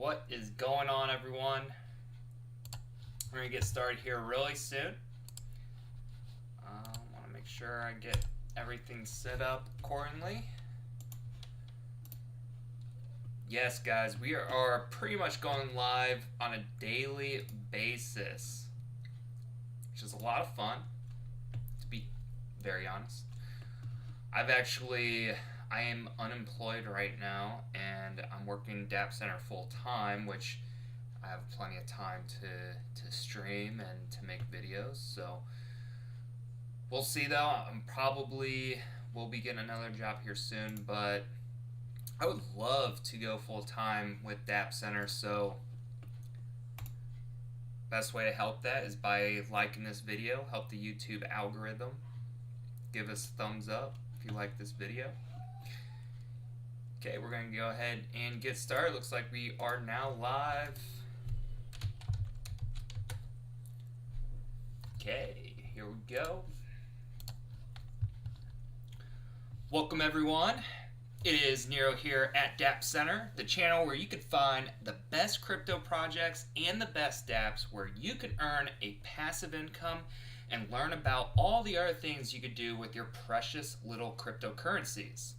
What is going on, everyone? We're going to get started here really soon. I want to make sure I get everything set up accordingly. Yes, guys, we are pretty much going live on a daily basis, which is a lot of fun, to be very honest. I am unemployed right now, and I'm working Dapp Center full time, which I have plenty of time to stream and to make videos. So we'll see, though. We'll be getting another job here soon, but I would love to go full time with Dapp Center. So best way to help that is by liking this video, help the YouTube algorithm. Give us a thumbs up if you like this video. Okay, we're going to go ahead and get started. Looks like we are now live. Okay, here we go. Welcome, everyone. It is Nero here at Dapp Center, the channel where you can find the best crypto projects and the best dApps where you can earn a passive income and learn about all the other things you could do with your precious little cryptocurrencies.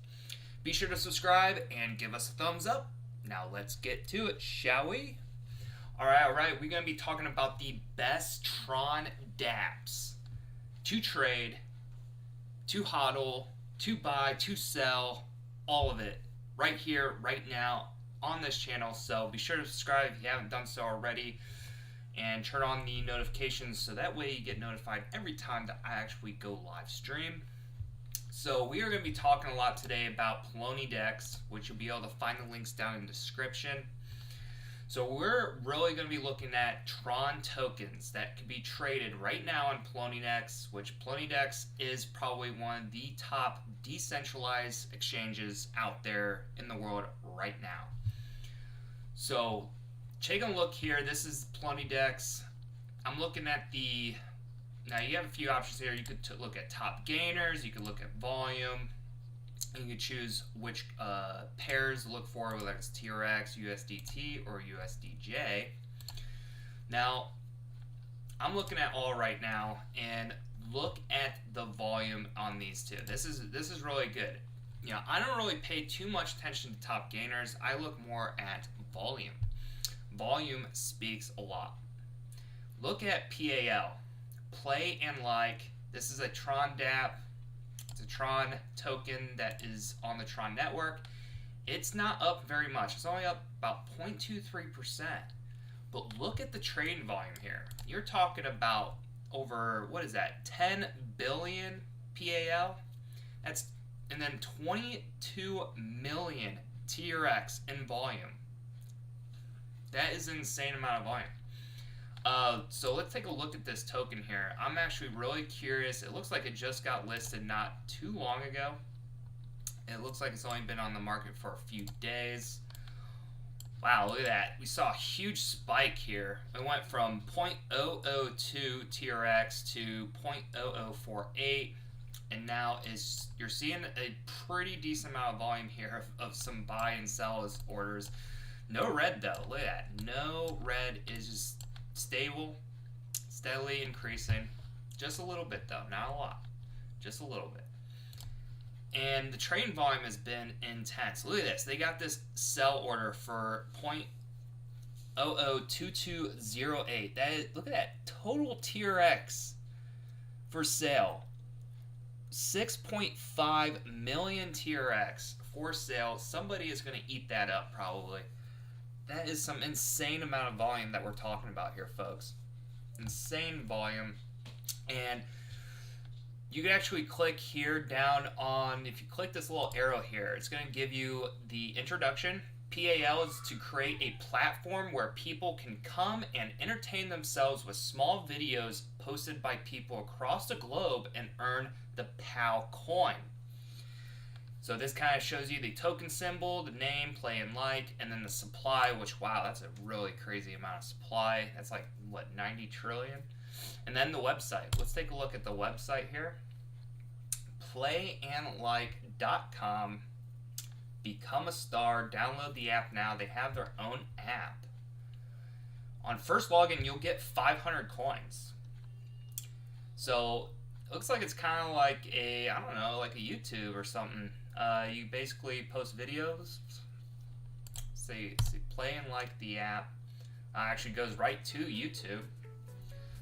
Be sure to subscribe and give us a thumbs up. Now let's get to it, shall we? All right. We're going to be talking about the best Tron dApps to trade, to hodl, to buy, to sell, all of it right here, right now on this channel. So be sure to subscribe if you haven't done so already, and turn on the notifications so that way you get notified every time that I actually go live stream. So we are going to be talking a lot today about Plony DEX, which you'll be able to find the links down in the description. So we're really going to be looking at Tron tokens that can be traded right now on Plony DEX, which Plony DEX is probably one of the top decentralized exchanges out there in the world right now. So take a look here. This is Plony DEX. I'm looking at now you have a few options here. You could look at top gainers, you could look at volume, and you could choose which pairs to look for, whether it's TRX, USDT, or USDJ. Now, I'm looking at all right now, and look at the volume on these two. This is really good. You know, I don't really pay too much attention to top gainers. I look more at volume. Volume speaks a lot. Look at PAL. Play and like. This is a Tron dApp. It's a Tron token that is on the Tron network. It's not up very much. It's only up about 0.23%. But look at the trading volume here. You're talking about over, what is that, 10 billion PAL? And then 22 million TRX in volume. That is an insane amount of volume. So let's take a look at this token here. I'm actually really curious. It looks like it just got listed not too long ago. It looks like it's only been on the market for a few days. Wow, look at that. We saw a huge spike here. It went from 0.002 TRX to 0.0048, and now you're seeing a pretty decent amount of volume here of some buy and sell orders. No red though. Look at that. No red. Is just stable, steadily increasing. Just a little bit though, not a lot. Just a little bit. And the trading volume has been intense. Look at this. They got this sell order for 0.002208. Look at that. Total TRX for sale. 6.5 million TRX for sale. Somebody is going to eat that up probably. That is some insane amount of volume that we're talking about here, folks. Insane volume. And you can actually click here down on, if you click this little arrow here, it's going to give you the introduction. PAL is to create a platform where people can come and entertain themselves with small videos posted by people across the globe and earn the PAL coin. So this kind of shows you the token symbol, the name, play and like, and then the supply, which, wow, that's a really crazy amount of supply. That's like, what, 90 trillion? And then the website. Let's take a look at the website here. Playandlike.com. Become a star. Download the app now. They have their own app. On first login, you'll get 500 coins. So it looks like it's kind of like a, I don't know, like a YouTube or something. You basically post videos. Say play and like the app. Actually goes right to YouTube.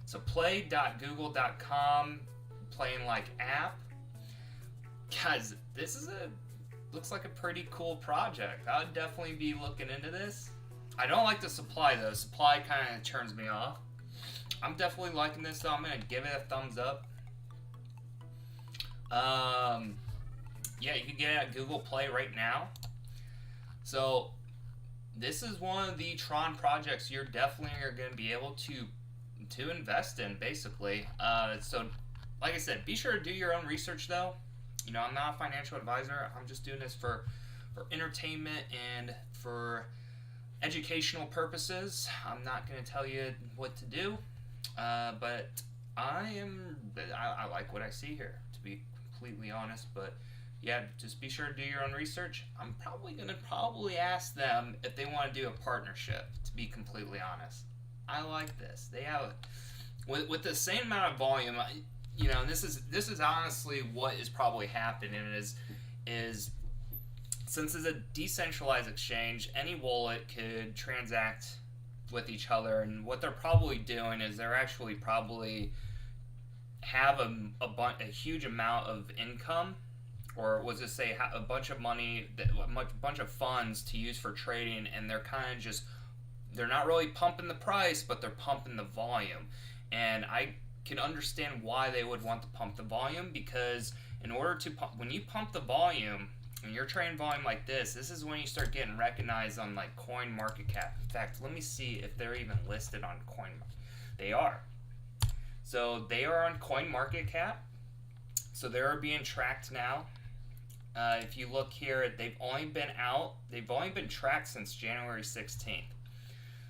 So play.google.com, play and like app. Guys, this is looks like a pretty cool project. I would definitely be looking into this. I don't like the supply though. Supply kind of turns me off. I'm definitely liking this, so I'm gonna give it a thumbs up. Yeah, you can get it at Google Play right now. So this is one of the Tron projects you're definitely going to be able to invest in, basically. So like I said, be sure to do your own research though. You know, I'm not a financial advisor. I'm just doing this for entertainment and for educational purposes. I'm not going to tell you what to do, but I like what I see here, to be completely honest. But yeah, just be sure to do your own research. I'm probably going to ask them if they want to do a partnership, to be completely honest. I like this. They have, with the same amount of volume, you know, and this is honestly what is probably happening is since it's a decentralized exchange, any wallet could transact with each other, and what they're probably doing is they're actually probably have a huge amount of income, or was it say a bunch of money, a bunch of funds to use for trading, and they're kind of just, they're not really pumping the price, but they're pumping the volume. And I can understand why they would want to pump the volume, because in order to pump, when you pump the volume, when you're trading volume like this is when you start getting recognized on like coin market cap. In fact, let me see if they're even listed on coin. They are. So they are on coin market cap. So they're being tracked now. If you look here, they've only been tracked since January 16th.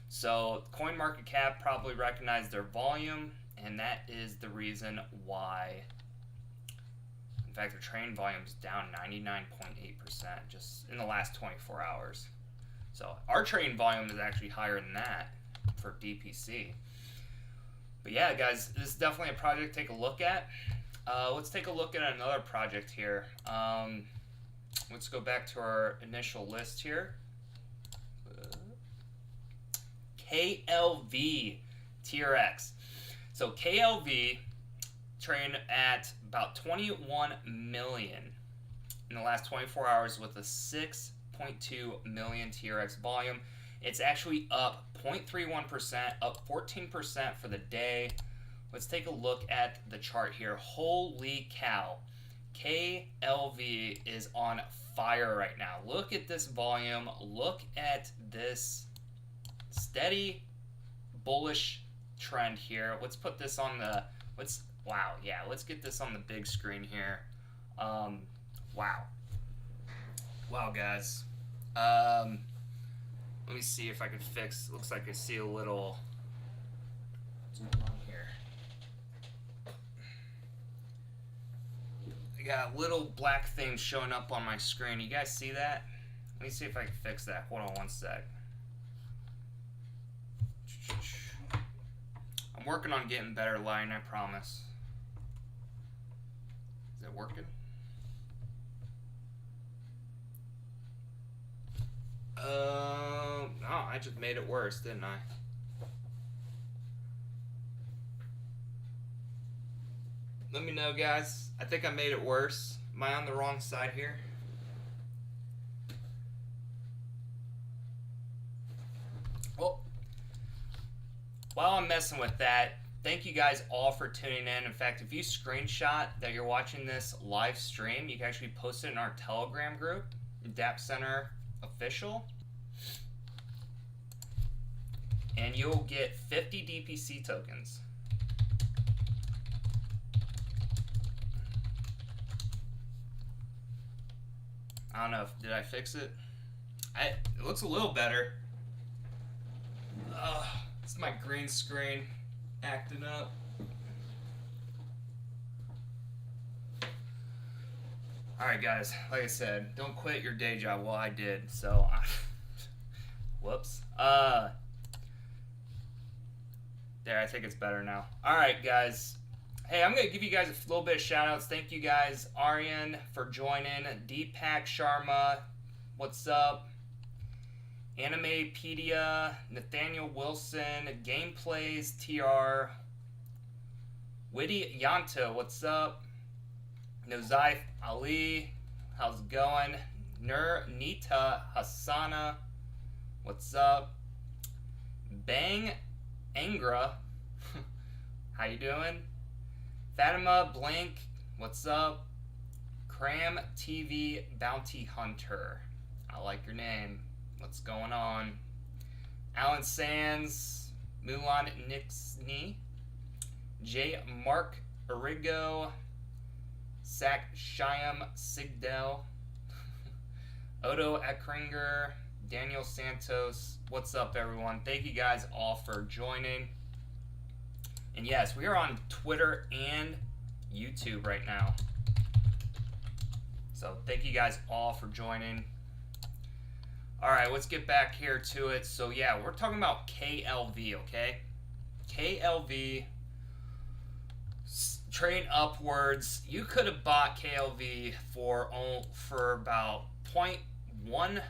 So coin market cap probably recognized their volume, and that is the reason why. In fact, their trading volume is down 99.8% just in the last 24 hours. So our trading volume is actually higher than that for DPC. But yeah, guys, this is definitely a project to take a look at. Let's take a look at another project here. Let's go back to our initial list here. KLV TRX. So KLV trading at about 21 million in the last 24 hours with a 6.2 million TRX volume. It's actually up 0.31%, up 14% for the day. Let's take a look at the chart here. Holy cow. KLV is on fire right now. Look at this volume. Look at this steady bullish trend here. Let's put this on the, wow, yeah, let's get this on the big screen here. Wow, guys. Let me see if I can fix, looks like I see a little, what's going on here? I got a little black thing showing up on my screen. You guys see that? Let me see if I can fix that. Hold on one sec. I'm working on getting better lighting, I promise. Is it working? No, I just made it worse, didn't I? Let me know, guys. I think I made it worse. Am I on the wrong side here? Well, while I'm messing with that, thank you guys all for tuning in. In fact, if you screenshot that you're watching this live stream, you can actually post it in our Telegram group, Dapp Center Official, and you'll get 50 DPC tokens. I don't know did I fix it? It looks a little better. It's my green screen acting up. Alright guys, like I said, don't quit your day job. Well, I did, so whoops. There, I think it's better now. Alright guys. Hey, I'm going to give you guys a little bit of shout outs. Thank you guys, Aryan, for joining. Deepak Sharma, what's up? Animepedia, Nathaniel Wilson, Gameplays, TR, Witty Yanto, what's up? Nozaif Ali, how's it going? Nita Hassana, what's up? Bang Angra, how you doing? Fatima Blank, what's up? Cram TV Bounty Hunter, I like your name. What's going on? Alan Sands, Mulan Nixney, J. Mark Arrigo, Sak Shyam Sigdel, Odo Ekringer, Daniel Santos. What's up, everyone? Thank you guys all for joining. And yes, we are on Twitter and YouTube right now. So thank you guys all for joining. All right, let's get back here to it. So yeah, we're talking about KLV, okay? KLV trading upwards. You could have bought KLV for about 0.12,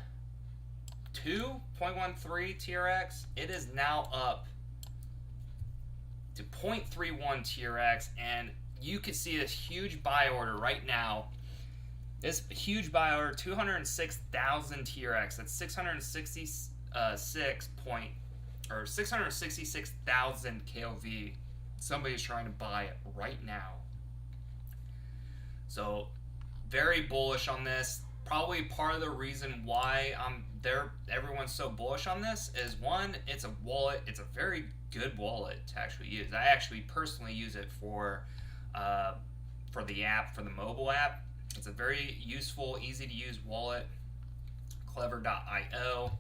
0.13 TRX. It is now up to 0.31 TRX, and you can see this huge buy order right now. This huge buy order, 206,000 TRX. That's 666,000 KLV. Somebody's trying to buy it right now. So very bullish on this. Probably part of the reason why everyone's so bullish on this is, one, it's a wallet. It's a very good wallet to actually use. I actually personally use it for the app, for the mobile app. It's a very useful, easy to use wallet, clever.io,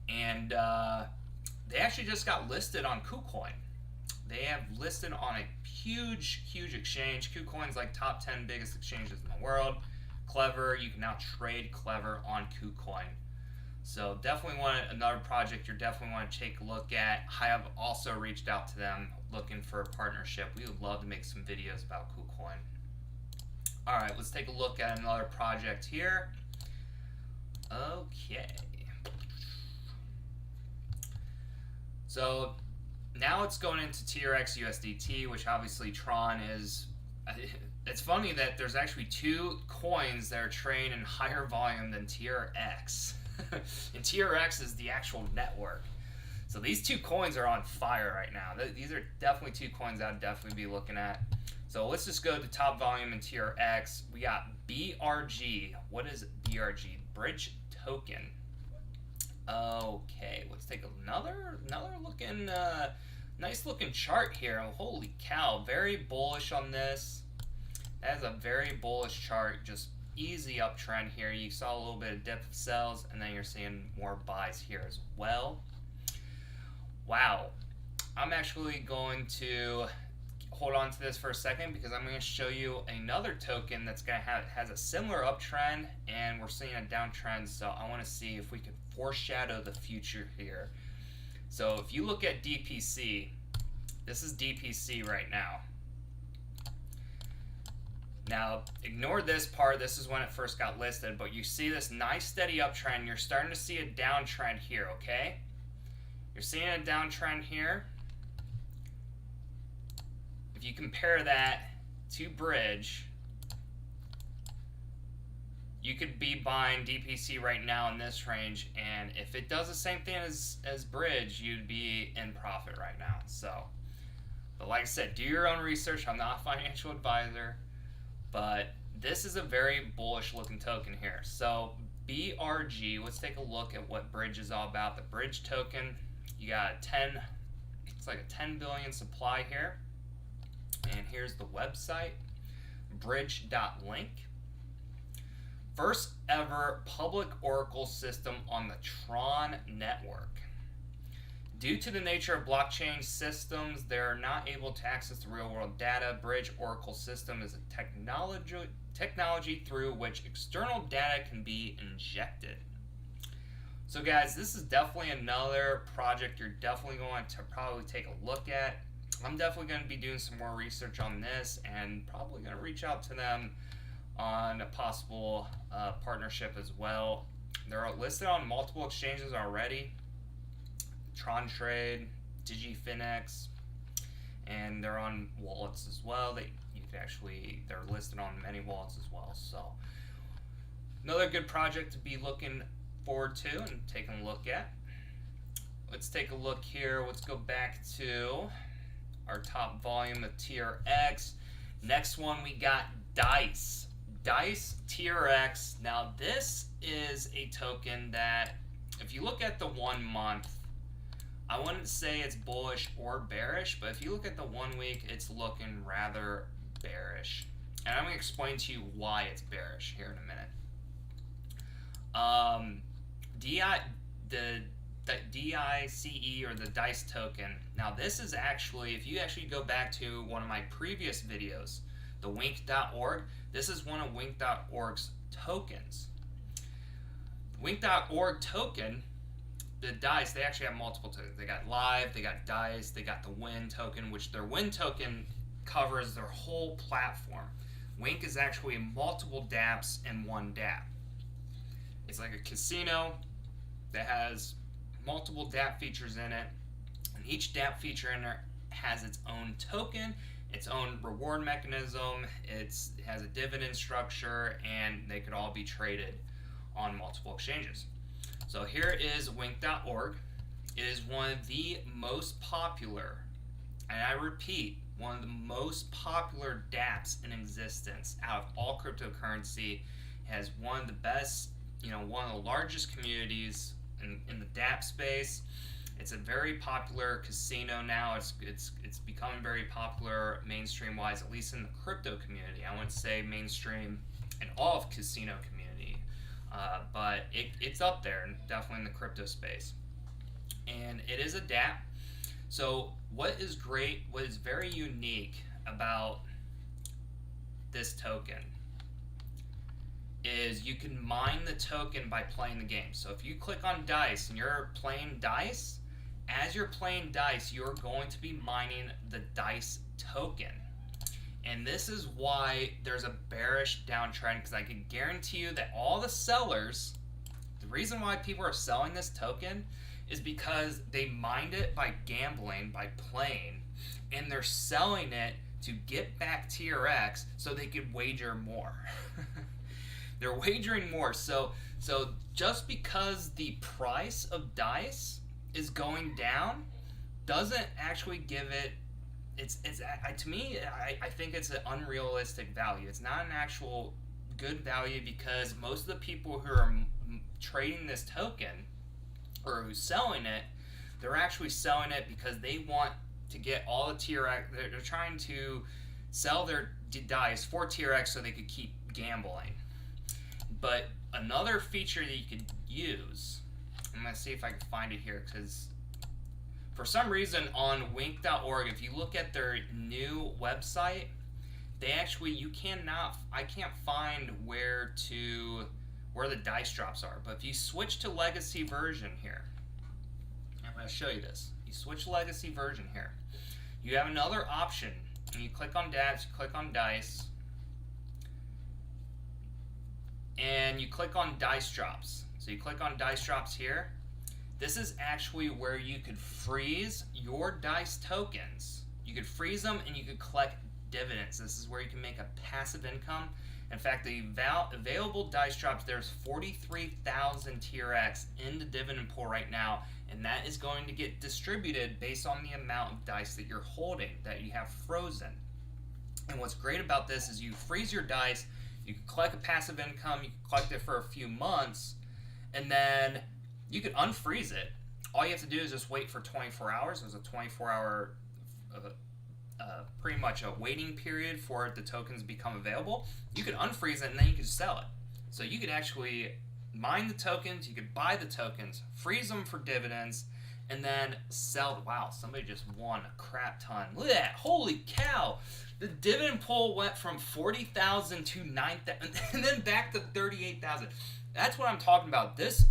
and they actually just got listed on KuCoin. They have listed on a huge exchange. KuCoin's like top 10 biggest exchanges in the world. Clever, you can now trade Clever on KuCoin. So definitely another project you definitely want to take a look at. I have also reached out to them looking for a partnership. We would love to make some videos about KuCoin. All right, let's take a look at another project here. Okay. So now it's going into TRX USDT, which obviously Tron is. It's funny that there's actually two coins that are trading in higher volume than TRX. And TRX is the actual network. So these two coins are on fire right now. These are definitely two coins I'd definitely be looking at. So let's just go to top volume in TRX. We got BRG. What is BRG? Bridge token. Okay, let's take another looking, nice looking chart here. Holy cow, very bullish on this. That is a very bullish chart. Just easy uptrend here. You saw a little bit of dip of sells, and then you're seeing more buys here as well. Wow, I'm actually going to hold on to this for a second because I'm going to show you another token that's going to has a similar uptrend, and we're seeing a downtrend. So I want to see if we can foreshadow the future here. So if you look at DPC, this is DPC right now. Now ignore this part. This is when it first got listed, but you see this nice steady uptrend. You're starting to see a downtrend here. Okay, you're seeing a downtrend here. If you compare that to Bridge, you could be buying DPC right now in this range, and if it does the same thing as Bridge, you'd be in profit right now. So, but like I said, do your own research. I'm not a financial advisor, but this is a very bullish looking token here. So BRG, let's take a look at what Bridge is all about. The Bridge token, you got it's like a 10 billion supply here. And here's the website, bridge.link. First ever public Oracle system on the Tron network. Due to the nature of blockchain systems, they're not able to access the real world data. Bridge Oracle system is a technology through which external data can be injected. So guys, this is definitely another project you're definitely going to probably take a look at. I'm definitely going to be doing some more research on this and probably going to reach out to them on a possible partnership as well. They're listed on multiple exchanges already. Tron Trade, DigiFinex, and they're on wallets as well. They're listed on many wallets as well. So another good project to be looking forward to and taking a look at. Let's take a look here. Let's go back to our top volume of TRX. Next one we got DICE. DICE TRX. Now this is a token that, if you look at the 1 month, I wouldn't say it's bullish or bearish, but if you look at the 1 week, it's looking rather bearish. And I'm going to explain to you why it's bearish here in a minute. The DICE, or the DICE token. Now this is actually, if you actually go back to one of my previous videos, the Wink.org, this is one of Wink.org's tokens. Wink.org token, the DICE, they actually have multiple tokens. They got Live, they got DICE, they got the Win token, which their Win token covers their whole platform. Wink is actually multiple dApps in one dApp. It's like a casino that has multiple dApp features in it, and each dApp feature in there has its own token, its own reward mechanism, it has a dividend structure, and they could all be traded on multiple exchanges. So here is Wink.org. It is one of the most popular, and I repeat, one of the most popular dApps in existence out of all cryptocurrency. It has one of the best, one of the largest communities in the dApp space. It's a very popular casino now. It's becoming very popular mainstream wise, at least in the crypto community. I wouldn't say mainstream in all of casino community, but it's up there and definitely in the crypto space. And it is a dApp. So what is great, what is very unique about this token is you can mine the token by playing the game. So if you click on DICE and you're playing DICE, as you're playing DICE, you're going to be mining the DICE token. And this is why there's a bearish downtrend, because I can guarantee you that all the sellers, the reason why people are selling this token is because they mined it by gambling, by playing, and they're selling it to get back TRX so they could wager more. They're wagering more. So just because the price of DICE is going down doesn't actually give it, to me, I think it's an unrealistic value. It's not an actual good value, because most of the people who are trading this token or who's selling it, they're actually selling it because they want to get all the TRX. They're trying to sell their DICE for TRX so they could keep gambling. But another feature that you could use, I'm going to see if I can find it here, because for some reason on Wink.org, if you look at their new website, they actually, I can't find where the DICE drops are. But if you switch to legacy version here, I'm going to show you this. You switch legacy version here, you have another option, and you click on dApps, you click on DICE, and you click on DICE drops. So you click on DICE drops here. This is actually where you could freeze your DICE tokens. You could freeze them and you could collect dividends. This is where you can make a passive income. In fact, the available DICE drops, there's 43,000 TRX in the dividend pool right now, and that is going to get distributed based on the amount of DICE that you're holding, that you have frozen. And what's great about this is you freeze your DICE, you can collect a passive income, you can collect it for a few months, and then you could unfreeze it. All you have to do is just wait for 24 hours. There's a 24-hour, pretty much a waiting period for the tokens to become available. You could unfreeze it, and then you could sell it. So you could actually mine the tokens, you could buy the tokens, freeze them for dividends, and then sell. Wow, somebody just won a crap ton. Look at that. Holy cow. The dividend pool went from 40,000 to 9,000 and then back to 38,000. That's what I'm talking about. This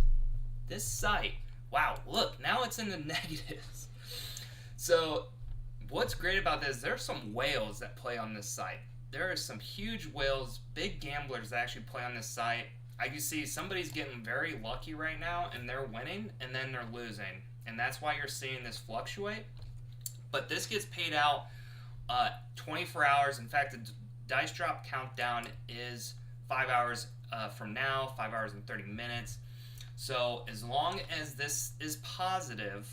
site. Wow, look, now it's in the negatives. So what's great about this, there's some whales that play on this site. There are some huge whales, big gamblers that actually play on this site. I can see somebody's getting very lucky right now, and they're winning, and then they're losing. And that's why you're seeing this fluctuate. But this gets paid out 24 hours. In fact, the dice drop countdown is 5 hours from now, 5 hours and 30 minutes. So as long as this is positive,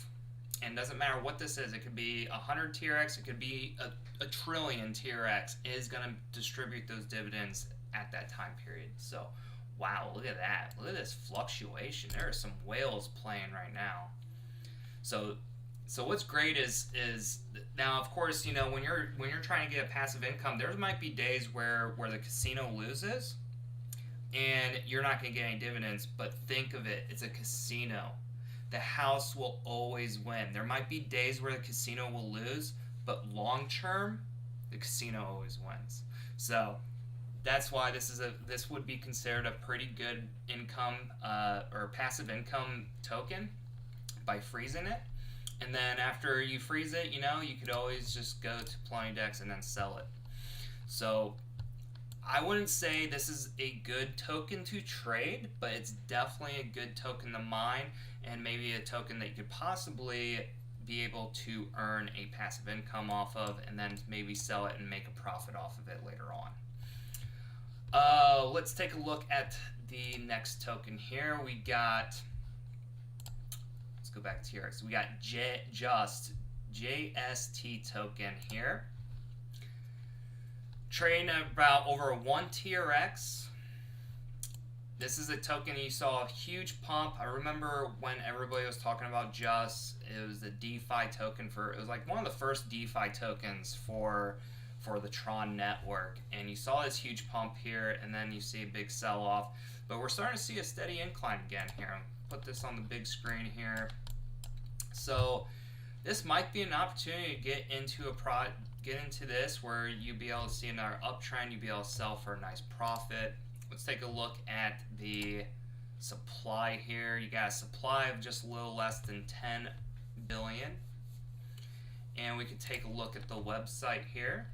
and doesn't matter what this is, it could be 100 TRX, it could be a trillion TRX, is going to distribute those dividends at that time period. So, wow, look at that. Look at this fluctuation. There are some whales playing right now. So what's great is now, of course, you know, when you're trying to get a passive income, there might be days where the casino loses and you're not going to get any dividends, but think of it, it's a casino. The house will always win. There might be days where the casino will lose, but long term, the casino always wins. So that's why this would be considered a pretty good income or passive income token by freezing it. And then after you freeze it, you know, you could always just go to Plony Dex and then sell it. So I wouldn't say this is a good token to trade, but it's definitely a good token to mine, and maybe a token that you could possibly be able to earn a passive income off of, and then maybe sell it and make a profit off of it later on. Let's take a look at the next token here. We got, let's go back to TRX. We got JUST token here. Trading at about over 1 TRX. This is a token you saw a huge pump. I remember when everybody was talking about JUST, it was the DeFi token it was like one of the first DeFi tokens for the Tron network. And you saw this huge pump here, and then you see a big sell-off. But we're starting to see a steady incline again here. I'll put this on the big screen here. So this might be an opportunity to get into this where you'd be able to see another uptrend, you'd be able to sell for a nice profit. Let's take a look at the supply here. You got a supply of just a little less than 10 billion. And we could take a look at the website here.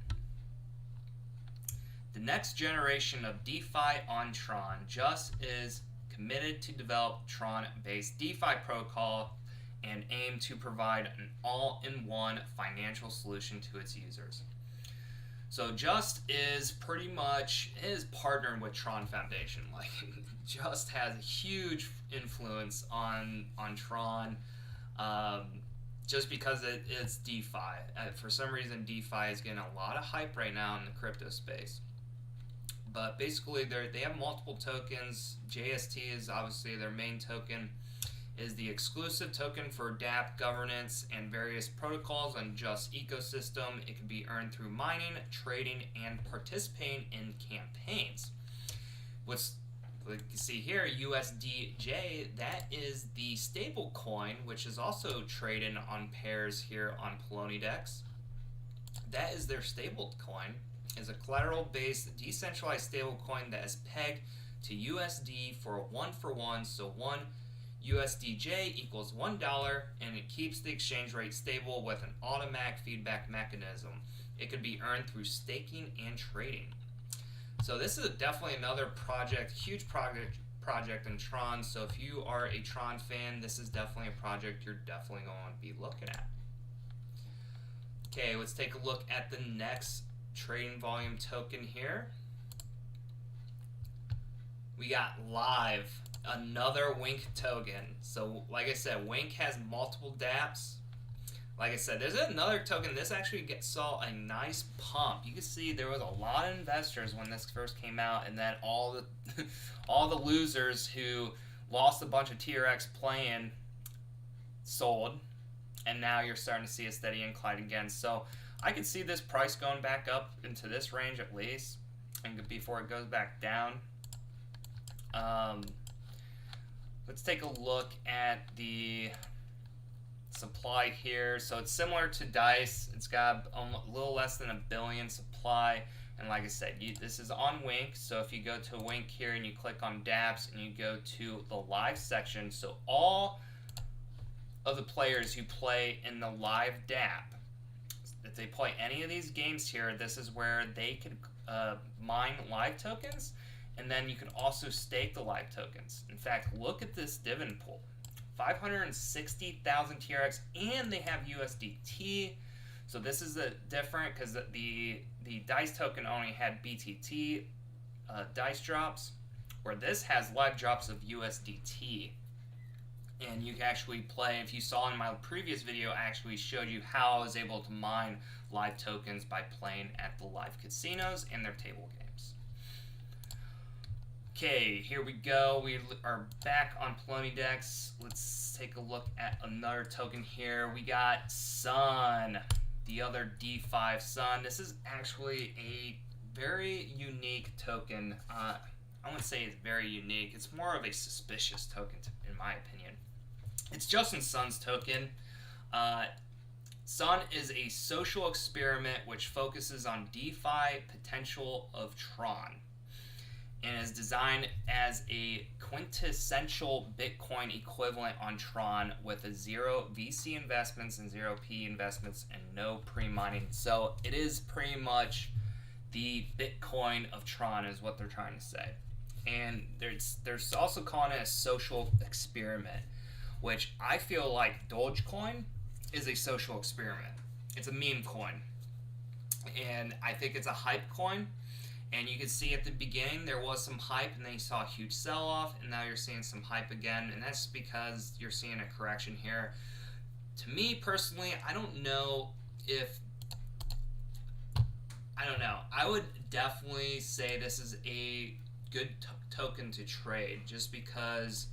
The next generation of DeFi on Tron. JUST is committed to develop Tron-based DeFi protocol and aim to provide an all-in-one financial solution to its users. So JUST is pretty much partnered with Tron Foundation. Like, JUST has a huge influence on Tron, just because it's DeFi. For some reason, DeFi is getting a lot of hype right now in the crypto space. But basically, they have multiple tokens. JST is obviously their main token. Is the exclusive token for Dapp governance and various protocols on JUST ecosystem. It can be earned through mining, trading, and participating in campaigns. What's like you see here, USDJ, that is the stable coin, which is also traded on pairs here on Polka Dot. That is their stable coin, is a collateral-based decentralized stable coin that is pegged to USD for a 1-for-1, so 1 USDJ equals $1, and it keeps the exchange rate stable with an automatic feedback mechanism. It could be earned through staking and trading. So this is definitely another huge project in Tron. So if you are a Tron fan, this is definitely a project you're definitely going to be looking at. Okay, let's take a look at the next trading volume token here. We got Live. Another Wink token. So like I said, Wink has multiple dApps. Like I said, there's another token. This actually saw a nice pump. You can see there was a lot of investors when this first came out, and then all the losers who lost a bunch of TRX playing sold, and now you're starting to see a steady incline again. So I could see this price going back up into this range at least, and before it goes back down. Let's take a look at supply here. So it's similar to Dice. It's got a little less than 1 billion supply. And like I said, this is on Wink. So if you go to Wink here and you click on dApps and you go to the live section, so all of the players who play in the live dApp, if they play any of these games here, this is where they can mine live tokens, and then you can also stake the live tokens. In fact, look at this dividend pool. 560,000 TRX, and they have USDT. So this is different because the Dice token only had BTT Dice drops, where this has live drops of USDT. And you can actually play, if you saw in my previous video, I actually showed you how I was able to mine live tokens by playing at the live casinos and their table games. Okay, here we go. We are back on Plony Dex. Let's take a look at another token here. We got Sun, the other D5 Sun. This is actually a very unique token. I wouldn't say it's very unique. It's more of a suspicious token, in my opinion. It's Justin Sun's token. Sun is a social experiment which focuses on DeFi potential of Tron, and is designed as a quintessential Bitcoin equivalent on Tron with a 0 VC investments and 0 PE investments and no pre-mining. So it is pretty much the Bitcoin of Tron is what they're trying to say. And there's also calling it a social experiment, which I feel like Dogecoin is a social experiment. It's a meme coin. And I think it's a hype coin. And you can see at the beginning there was some hype, and then you saw a huge sell-off, and now you're seeing some hype again, and that's because you're seeing a correction here. To me personally, I don't know. I would definitely say this is a good token to trade, just because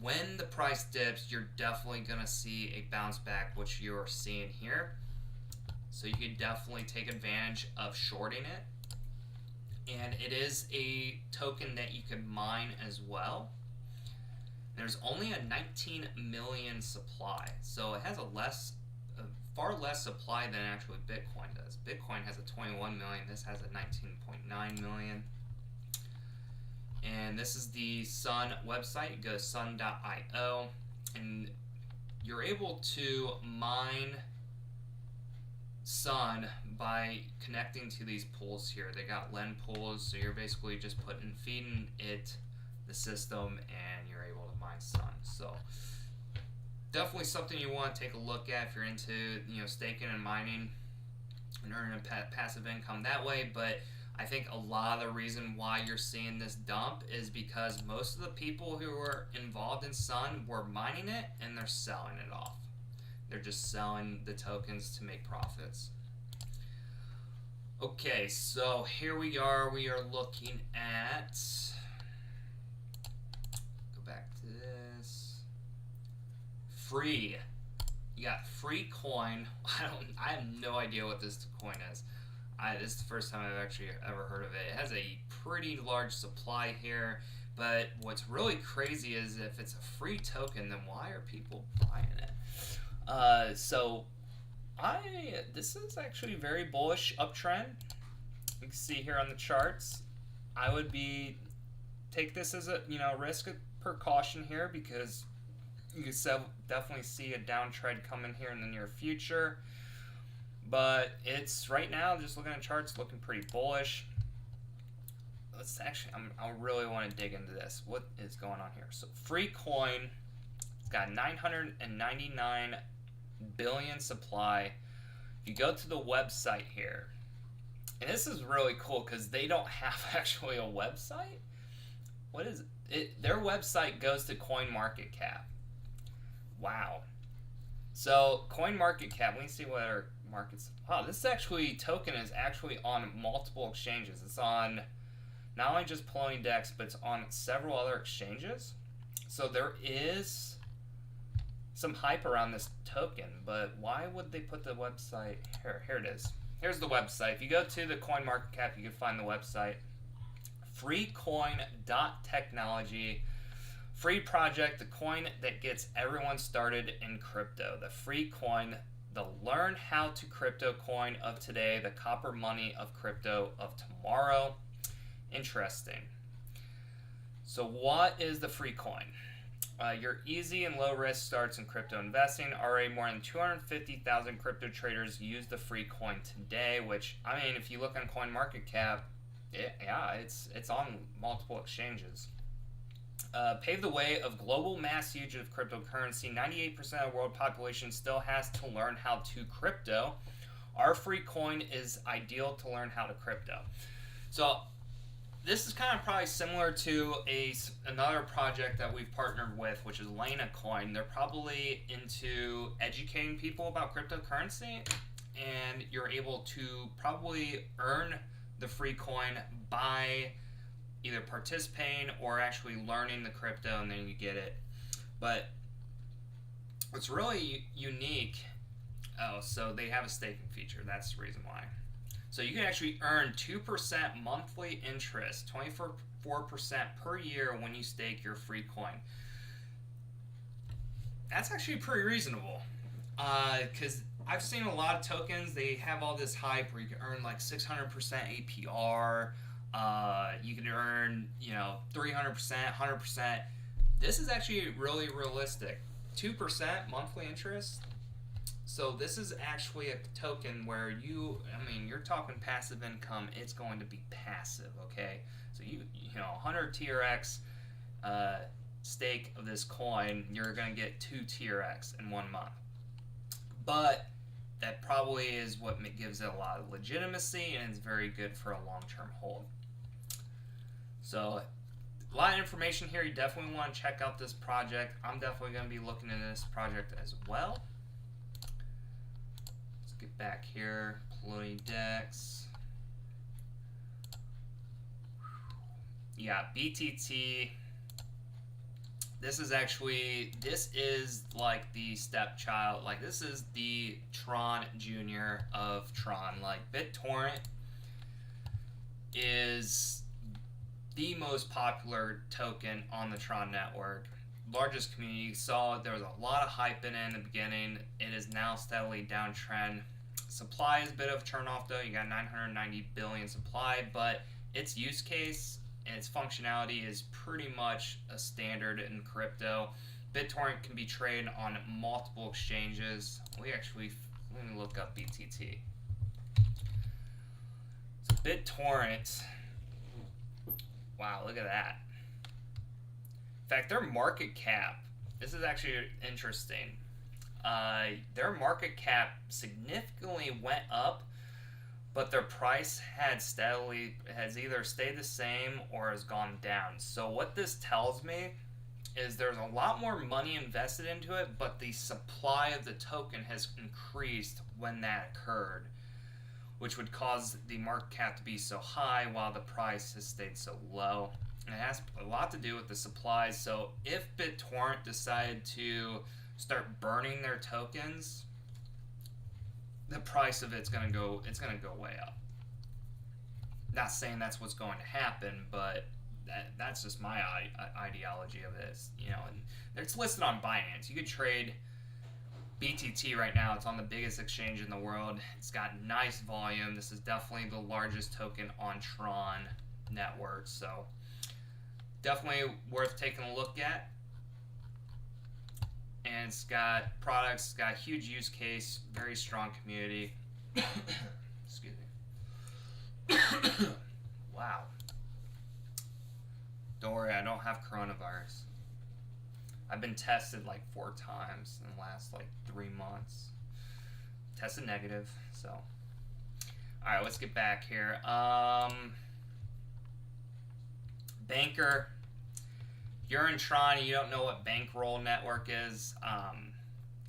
when the price dips, you're definitely going to see a bounce back, which you're seeing here. So you can definitely take advantage of shorting it. And it is a token that you can mine as well. There's only a 19 million supply, so it has far less supply than actually Bitcoin does. Bitcoin has a 21 million, this has a 19.9 million. And this is the Sun website. You go to sun.io, and you're able to mine Sun by connecting to these pools here. They got lend pools, so you're basically just feeding it the system, and you're able to mine Sun. So definitely something you want to take a look at if you're into staking and mining and earning a passive income that way. But I think a lot of the reason why you're seeing this dump is because most of the people who were involved in Sun were mining it, and they're selling it off. They're just selling the tokens to make profits. Okay, so here we are. We are looking at, go back to this, free. You got free coin. I have no idea what this coin is. This is the first time I've actually ever heard of it. It has a pretty large supply here, but what's really crazy is if it's a free token, then why are people buying it? This is actually very bullish uptrend. You can see here on the charts. I would take this as a risk precaution here, because you can definitely see a downtrend coming here in the near future. But it's right now, just looking at charts, looking pretty bullish. Let's actually, I really want to dig into this. What is going on here? So free coin, it's got 999 billion supply. If you go to the website here, and this is really cool because they don't have actually a website. What is it? Their website goes to CoinMarketCap. Wow. So CoinMarketCap, let me see what our markets. Wow, this token is actually on multiple exchanges. It's on not only just Plony Dex, but it's on several other exchanges. So there is some hype around this token, but why would they put the website here? Here it is. Here's the website. If you go to the CoinMarketCap, you can find the website. Freecoin.technology. Free project, the coin that gets everyone started in crypto. The free coin, the learn how to crypto coin of today, the copper money of crypto of tomorrow. Interesting. So what is the free coin? Your easy and low risk starts in crypto investing. Already more than 250,000 crypto traders use the free coin today, which, I mean, if you look on CoinMarketCap, it's on multiple exchanges. Pave the way of global mass use of cryptocurrency. 98% of the world population still has to learn how to crypto. Our free coin is ideal to learn how to crypto. So this is kind of probably similar to another project that we've partnered with, which is Lena Coin. They're probably into educating people about cryptocurrency, and you're able to probably earn the free coin by either participating or actually learning the crypto, and then you get it. But what's really unique, so they have a staking feature. That's the reason why. So you can actually earn 2% monthly interest, 24% per year when you stake your free coin. That's actually pretty reasonable, because I've seen a lot of tokens, they have all this hype where you can earn like 600% APR, you can earn, 300%, 100%. This is actually really realistic. 2% monthly interest. So this is actually a token where you're talking passive income. It's going to be passive, okay? So 100 TRX stake of this coin, you're going to get 2 TRX in 1 month. But that probably is what gives it a lot of legitimacy, and it's very good for a long-term hold. So a lot of information here. You definitely want to check out this project. I'm definitely going to be looking into this project as well. Let's get back here. Plony Dex. Yeah, BTT. This is like the stepchild. Like, this is the Tron Jr. of Tron. Like, BitTorrent is the most popular token on the Tron network. Largest community. You saw there was a lot of hype in it in the beginning. It is now steadily downtrend. Supply is a bit of a turn off though. You got 990 billion supply, but its use case and its functionality is pretty much a standard in crypto. BitTorrent can be traded on multiple exchanges. Let me look up BTT. So BitTorrent. Wow, look at that. In fact, their market cap, this is actually interesting. Their market cap significantly went up, but their price has either stayed the same or has gone down. So what this tells me is there's a lot more money invested into it, but the supply of the token has increased when that occurred, which would cause the market cap to be so high while the price has stayed so low. And it has a lot to do with the supply. So if BitTorrent decided to start burning their tokens, the price of it's gonna go way up. Not saying that's what's going to happen, but that's just my ideology of this. And it's listed on Binance. You could trade BTT right now. It's on the biggest exchange in the world. It's got nice volume. This is definitely the largest token on Tron network, so definitely worth taking a look at. And it's got products, it's got a huge use case, very strong community. Excuse me. Wow. Don't worry, I don't have coronavirus. I've been tested like 4 times in the last like 3 months. Tested negative, so. Alright, let's get back here. Banker. You're in Tron and you don't know what Bankroll network is.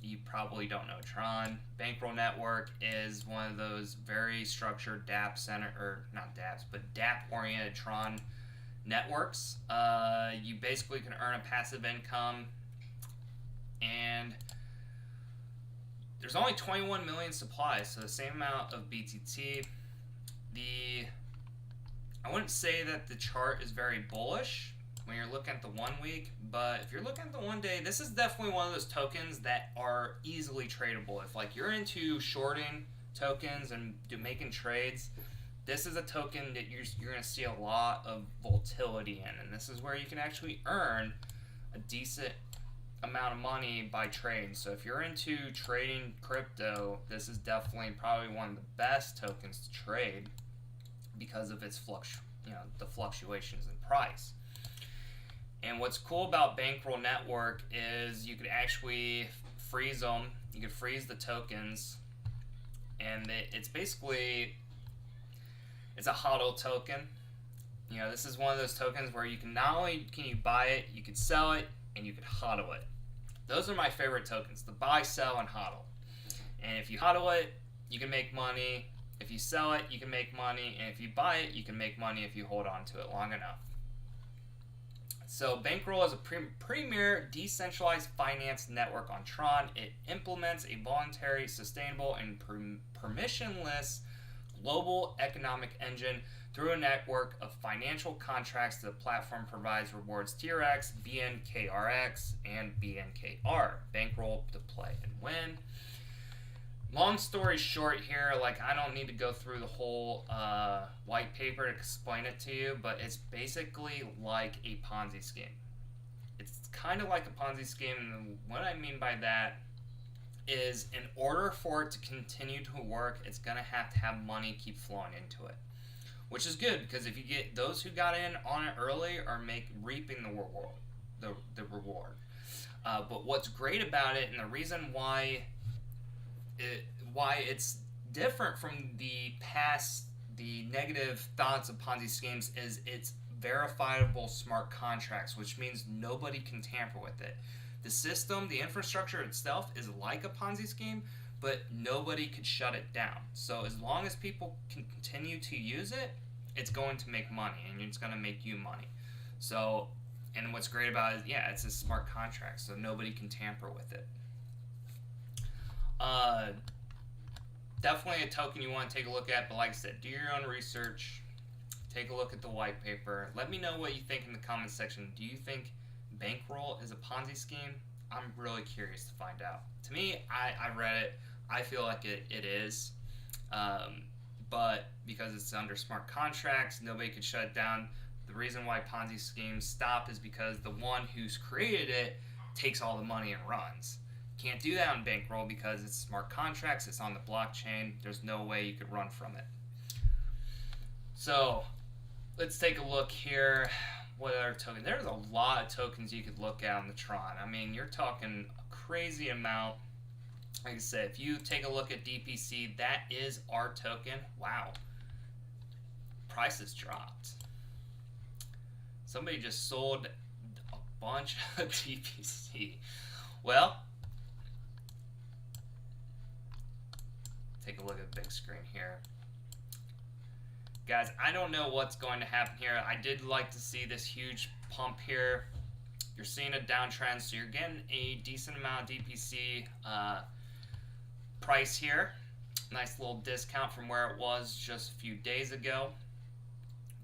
You probably don't know Tron. Bankroll network is one of those very structured Dapp oriented Tron networks. You basically can earn a passive income, and there's only 21 million supplies, so the same amount of BTT. I wouldn't say that the chart is very bullish. when you're looking at the 1 week, but if you're looking at the 1 day, this is definitely one of those tokens that are easily tradable. If like you're into shorting tokens and making trades, this is a token that you're going to see a lot of volatility in, and this is where you can actually earn a decent amount of money by trading. So if you're into trading crypto, this is definitely probably one of the best tokens to trade because of its the fluctuations in price. And what's cool about Bankroll Network is you could actually freeze them. You could freeze the tokens, and it's basically it's a Hodl token. This is one of those tokens where you can not only can you buy it, you could sell it, and you could hodl it. Those are my favorite tokens: the buy, sell, and hodl. And if you hodl it, you can make money. If you sell it, you can make money, and if you buy it, you can make money if you hold on to it long enough. So Bankroll is a premier decentralized finance network on Tron. It implements a voluntary, sustainable, and permissionless global economic engine through a network of financial contracts. The platform provides rewards TRX, BNKRX, and BNKR. Bankroll to play and win. Long story short here, I don't need to go through the whole white paper to explain it to you, but it's basically like a Ponzi scheme. It's kind of like a Ponzi scheme, and what I mean by that is in order for it to continue to work, it's going to have money keep flowing into it, which is good because if you get those who got in on it early are reaping the reward. But what's great about it, and the reason why it's different from the negative thoughts of Ponzi schemes, is it's verifiable smart contracts, which means nobody can tamper with it. The system, the infrastructure itself is like a Ponzi scheme, but nobody could shut it down. So as long as people can continue to use it, it's going to make money, and it's going to make you money. So, and what's great about it, it's a smart contract, so nobody can tamper with it. Definitely a token you want to take a look at, but like I said, do your own research, take a look at the white paper. Let me know what you think in the comments section. Do you think Bankroll is a Ponzi scheme? I'm really curious to find out. To me, I read it, I feel like it is, but because it's under smart contracts, nobody could shut it down. The reason why Ponzi schemes stop is because the one who's created it takes all the money and runs. Can't do that on Bankroll because it's smart contracts, it's on the blockchain, there's no way you could run from it. So let's take a look here. What other token? There's a lot of tokens you could look at on the Tron. I mean, you're talking a crazy amount. Like I said, if you take a look at DPC, that is our token. Wow. Prices dropped. Somebody just sold a bunch of DPC. Well, take a look at the big screen here. Guys, I don't know what's going to happen here. I did like to see this huge pump here. You're seeing a downtrend, so you're getting a decent amount of DPC price here. Nice little discount from where it was just a few days ago.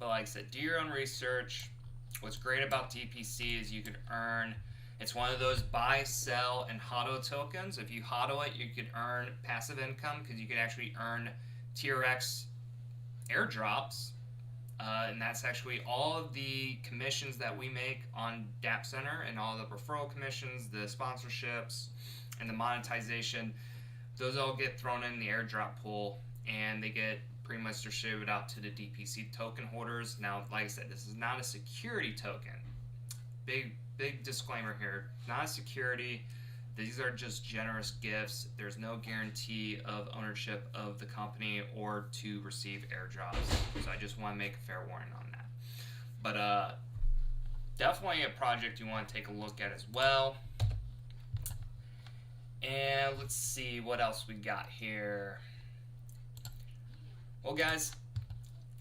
But like I said, do your own research. What's great about DPC is you could earn, it's one of those buy, sell, and hodl tokens. If you hodl it, you could earn passive income because you could actually earn TRX airdrops, and that's actually all of the commissions that we make on Dapp Center, and all the referral commissions, the sponsorships, and the monetization. Those all get thrown in the airdrop pool, and they get pretty much distributed out to the DPC token holders. Now, like I said, this is not a security token. Big disclaimer here. Not a security. These are just generous gifts. There's no guarantee of ownership of the company or to receive airdrops. So I just want to make a fair warning on that. But definitely a project you want to take a look at as well. And let's see what else we got here. Well, guys,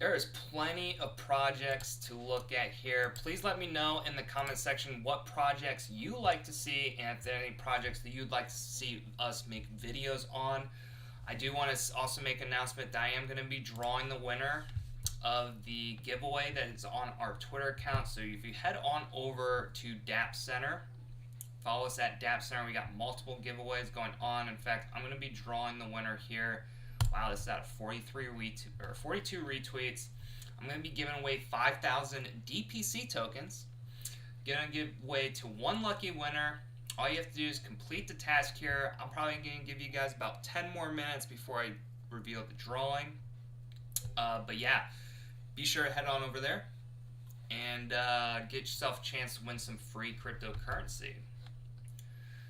there is plenty of projects to look at here. Please let me know in the comment section what projects you like to see, and if there are any projects that you'd like to see us make videos on. I do want to also make an announcement that I am going to be drawing the winner of the giveaway that is on our Twitter account. So if you head on over to Dapp Center, follow us at Dapp Center. We got multiple giveaways going on. In fact, I'm going to be drawing the winner here. Wow, this is at 42 retweets. I'm going to be giving away 5,000 DPC tokens. Going to give away to one lucky winner. All you have to do is complete the task here. I'm probably going to give you guys about 10 more minutes before I reveal the drawing. But yeah, be sure to head on over there and get yourself a chance to win some free cryptocurrency.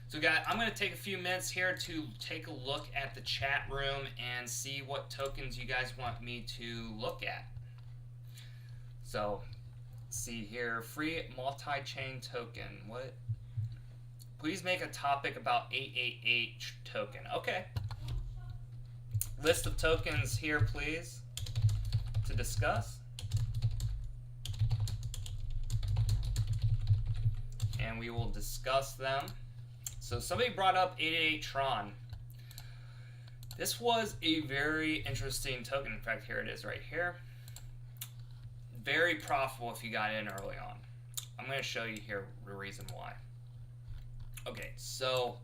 So guys, I'm going to take a few minutes here to take a look at the chat room and see what tokens you guys want me to look at. So, see here, free multi-chain token. What? Please make a topic about 888 token. Okay. List of tokens here, please, to discuss. And we will discuss them. So somebody brought up 888 Tron. This was a very interesting token. In fact, here it is right here. Very profitable if you got in early on. I'm going to show you here the reason why. Okay, so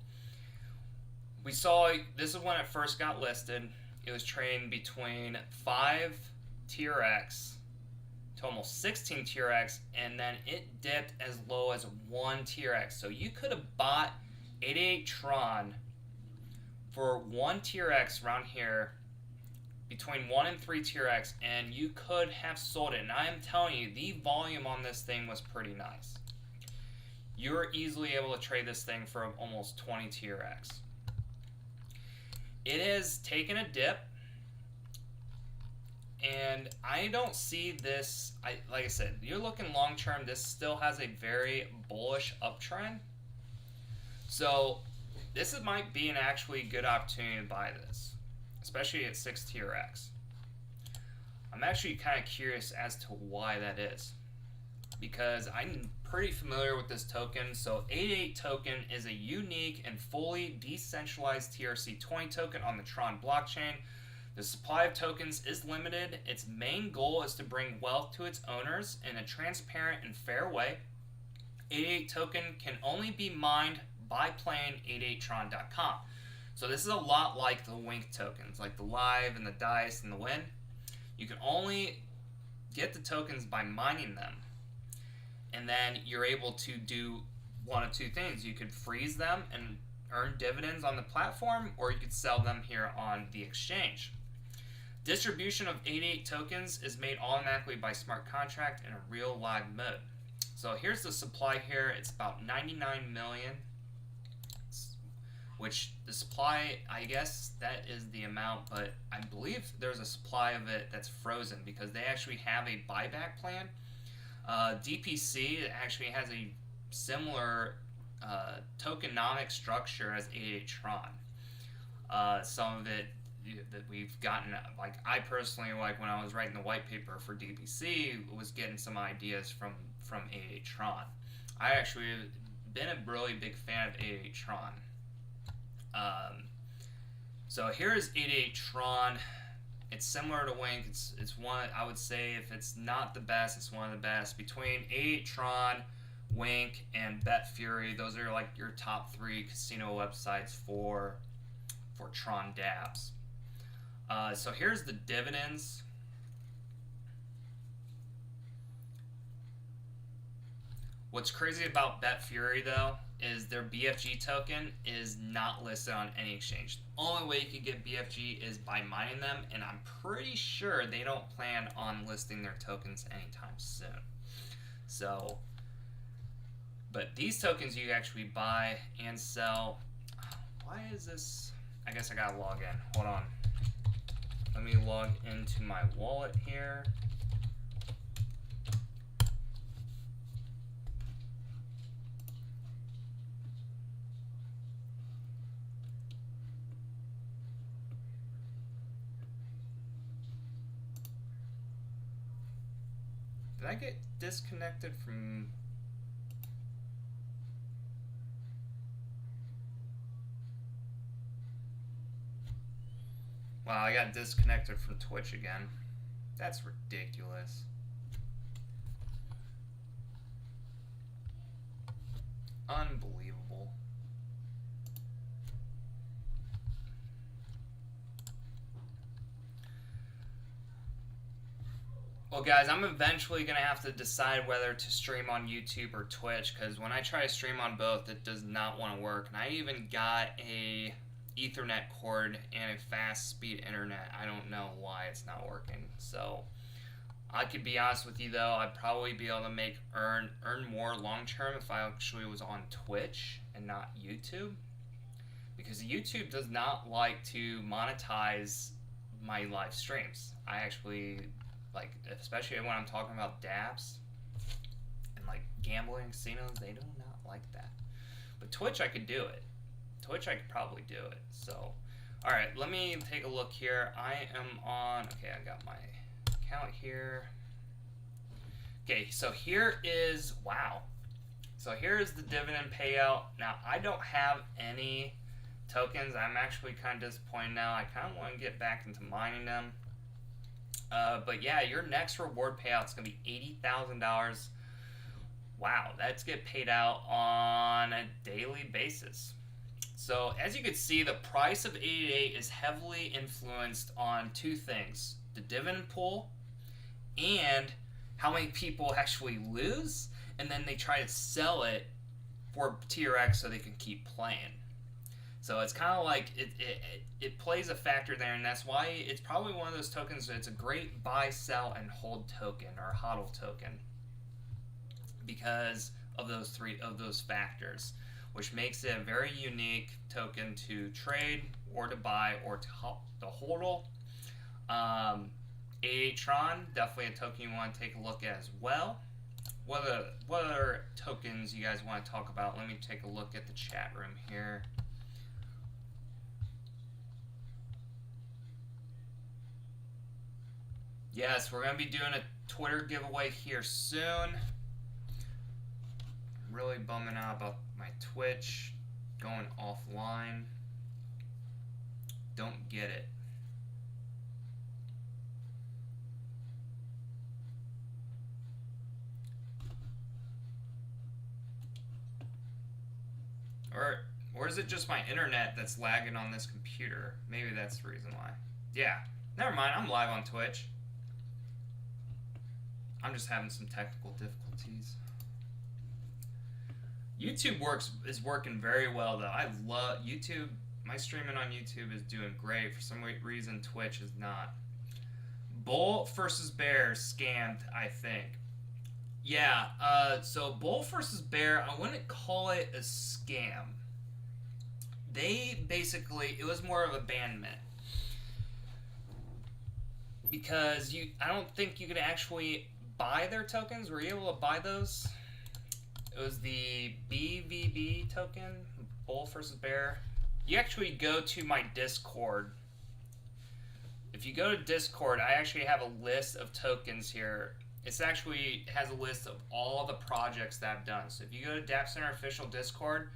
we saw this is when it first got listed. It was trading between 5 TRX to almost 16 TRX, and then it dipped as low as 1 TRX. So you could have bought 88 Tron for 1 TRX around here, between 1 and 3 TRX, and you could have sold it. And I am telling you, the volume on this thing was pretty nice. You were easily able to trade this thing for almost 20 TRX. It has taken a dip, and I don't see this, like I said, you're looking long term, this still has a very bullish uptrend. So this might be an actually good opportunity to buy this, especially at 6 TRX. I'm actually kind of curious as to why that is, because I'm pretty familiar with this token. So 88 token is a unique and fully decentralized TRC20 token on the Tron blockchain. The supply of tokens is limited. Its main goal is to bring wealth to its owners in a transparent and fair way. 88 token can only be mined by playing 88tron.com. So this is a lot like the Wink tokens, like the Live and the Dice and the Win. You can only get the tokens by mining them. And then you're able to do one of two things. You could freeze them and earn dividends on the platform, or you could sell them here on the exchange. Distribution of 88 tokens is made automatically by smart contract in a real live mode. So here's the supply here. It's about 99 million, which the supply, I guess that is the amount, but I believe there's a supply of it that's frozen because they actually have a buyback plan. DPC actually has a similar tokenomic structure as 88 Tron. Some of it that we've gotten, like I personally, like when I was writing the white paper for DPC, was getting some ideas from 88 Tron. I actually been a really big fan of 88 Tron. So here's 88 Tron. It's similar to Wink. It's one, I would say, if it's not the best, it's one of the best. Between 88 Tron, Wink, and BetFury, those are like your top 3 casino websites for Tron dApps. So here's the dividends. What's crazy about BetFury though is their BFG token is not listed on any exchange. The only way you can get BFG is by mining them, and I'm pretty sure they don't plan on listing their tokens anytime soon. So, but these tokens you actually buy and sell. Why is this? I guess I gotta log in. Hold on. Let me log into my wallet here. Did I get disconnected from... Wow, I got disconnected from Twitch again. That's ridiculous. Unbelievable. Well, guys, I'm eventually going to have to decide whether to stream on YouTube or Twitch, because when I try to stream on both, it does not want to work. And I even got a Ethernet cord and a fast speed internet. I don't know why it's not working. So I could be honest with you, though, I'd probably be able to earn more long term if I actually was on Twitch and not YouTube, because YouTube does not like to monetize my live streams. I actually, like, especially when I'm talking about dApps and like gambling, casinos, they do not like that. But Twitch, I could do it. Twitch, I could probably do it. So, all right, let me take a look here. I am on, okay, I got my account here. Okay, so here is, wow. So here is the dividend payout. Now, I don't have any tokens. I'm actually kind of disappointed now. I kind of want to get back into mining them. But yeah, your next reward payout is going to be $80,000. Wow, that's get paid out on a daily basis. So as you can see, the price of 88 is heavily influenced on two things: the dividend pool and how many people actually lose, and then they try to sell it for TRX so they can keep playing. So it's kind of like it plays a factor there, and that's why it's probably one of those tokens that's a great buy, sell, and hold token, or Hodl token, because of those factors, which makes it a very unique token to trade or to buy or to hodl. 88 Tron, definitely a token you want to take a look at as well. What other tokens you guys want to talk about? Let me take a look at the chat room here. Yes, we're going to be doing a Twitter giveaway here soon. I'm really bumming out about my Twitch going offline. Don't get it. Or is it just my internet that's lagging on this computer? Maybe that's the reason why. Yeah, never mind. I'm live on Twitch. I'm just having some technical difficulties. YouTube is working very well, though. I love YouTube. My streaming on YouTube is doing great. For some reason, Twitch is not. Bull versus Bear scammed, I think. Yeah, so Bull versus Bear, I wouldn't call it a scam. They basically, it was more of abandonment. Because I don't think you could actually buy their tokens. Were you able to buy those? It was the BVB token, Bull versus Bear. You actually go to my Discord. If you go to Discord, I actually have a list of tokens here. It actually has a list of all the projects that I've done. So if you go to Dapp Center official Discord,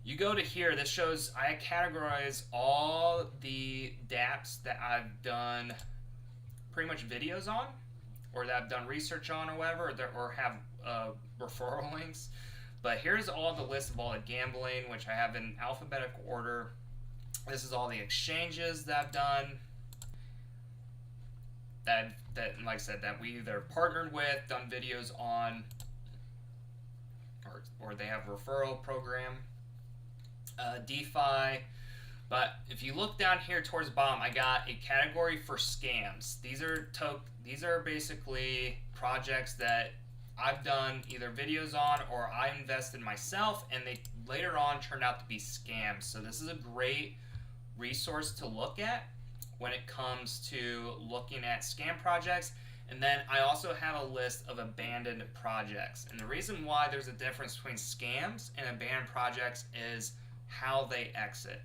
you go to here. This shows I categorize all the dApps that I've done pretty much videos on, or that I've done research on, or whatever, or have referral links. But here's all the list of all the gambling, which I have in alphabetical order. This is all the exchanges that I've done. That like I said, that we either partnered with, done videos on, or they have a referral program. DeFi. But if you look down here towards the bottom, I got a category for scams. These are basically projects that I've done either videos on or I invested myself, and they later on turned out to be scams. So this is a great resource to look at when it comes to looking at scam projects. And then I also have a list of abandoned projects. And the reason why there's a difference between scams and abandoned projects is how they exit.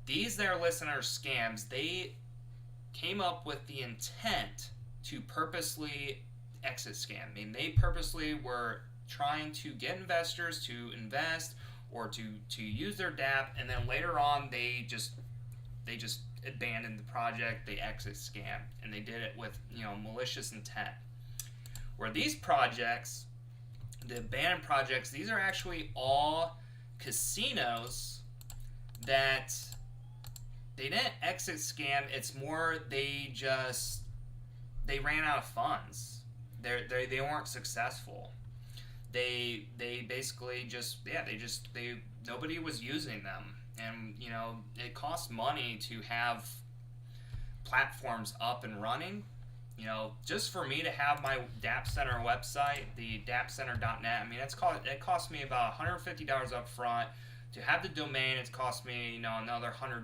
These that are listed as scams, they came up with the intent to purposely exit scam. I mean, they purposely were trying to get investors to invest or to use their DApp, and then later on they just abandoned the project, they exit scam, and they did it with, you know, malicious intent. Where these projects, the abandoned projects, these are actually all casinos that they didn't exit scam. It's more they ran out of funds. They weren't successful. They basically just nobody was using them, and you know, it costs money to have platforms up and running. You know, just for me to have my Dapp Center website, the dappcenter.net, I mean, it cost me about $150 up front. To have the domain, it's cost me, you know, another $100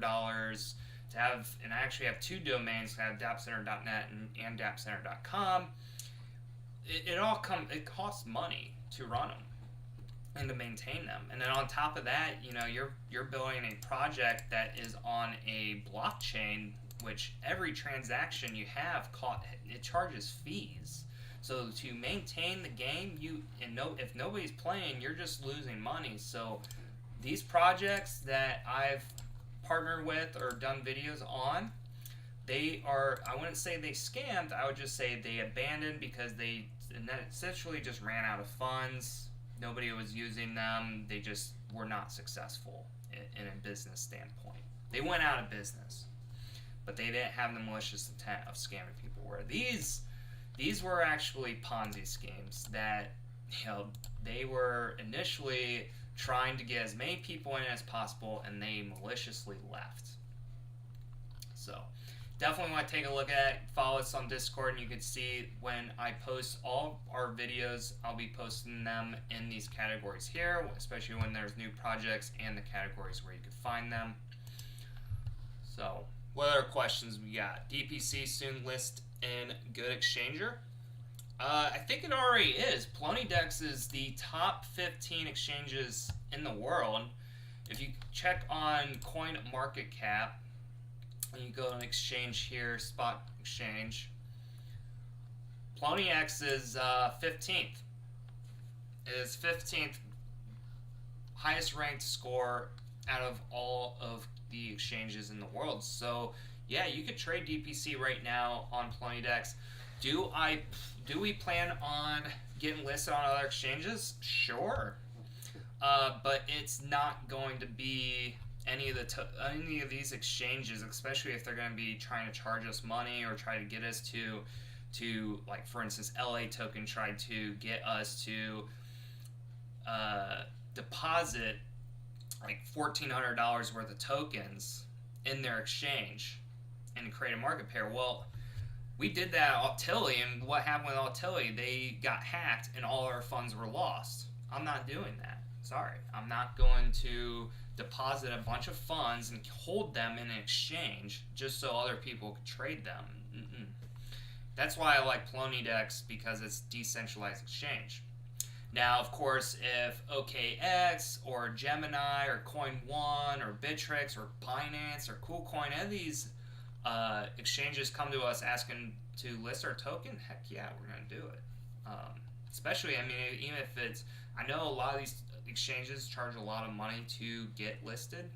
to have, and I actually have 2 domains. I have dappcenter.net and dappcenter.com. It costs money to run them and to maintain them. And then on top of that, you know, you're building a project that is on a blockchain, which every transaction you have it charges fees. So to maintain the game, if nobody's playing, you're just losing money. So these projects that I've partnered with or done videos on, I wouldn't say they scammed, I would just say they abandoned because they essentially just ran out of funds. Nobody was using them. They just were not successful in a business standpoint. They went out of business, but they didn't have the malicious intent of scamming people. Where these were actually Ponzi schemes that, you know, they were initially trying to get as many people in as possible, and they maliciously left. So definitely want to take a look at it. Follow us on Discord, and you can see when I post all our videos, I'll be posting them in these categories here, especially when there's new projects and the categories where you can find them. So what other questions we got? DPC soon list in Good Exchanger. I think it already is. Plonydex is the top 15 exchanges in the world. If you check on Coin Market Cap, and you go to an exchange here, spot exchange, Plonyx is 15th. It is 15th highest ranked score out of all of the exchanges in the world. So yeah, you could trade DPC right now on Plonydex. Do we plan on getting listed on other exchanges? Sure, but it's not going to be any of these exchanges, especially if they're going to be trying to charge us money or try to get us to like, for instance, LA Token tried to get us to deposit like $1,400 worth of tokens in their exchange and create a market pair. Well, we did that at ALTILLY, and what happened with ALTILLY? They got hacked and all our funds were lost. I'm not doing that. Sorry. I'm not going to deposit a bunch of funds and hold them in an exchange just so other people could trade them. That's why I like Plonydex, because it's decentralized exchange. Now, of course, if OKX or Gemini or Coin1 or Bittrex or Binance or KuCoin, any of these exchanges come to us asking to list our token, heck yeah, we're going to do it. Especially, I mean, even if it's, I know a lot of these exchanges charge a lot of money to get listed,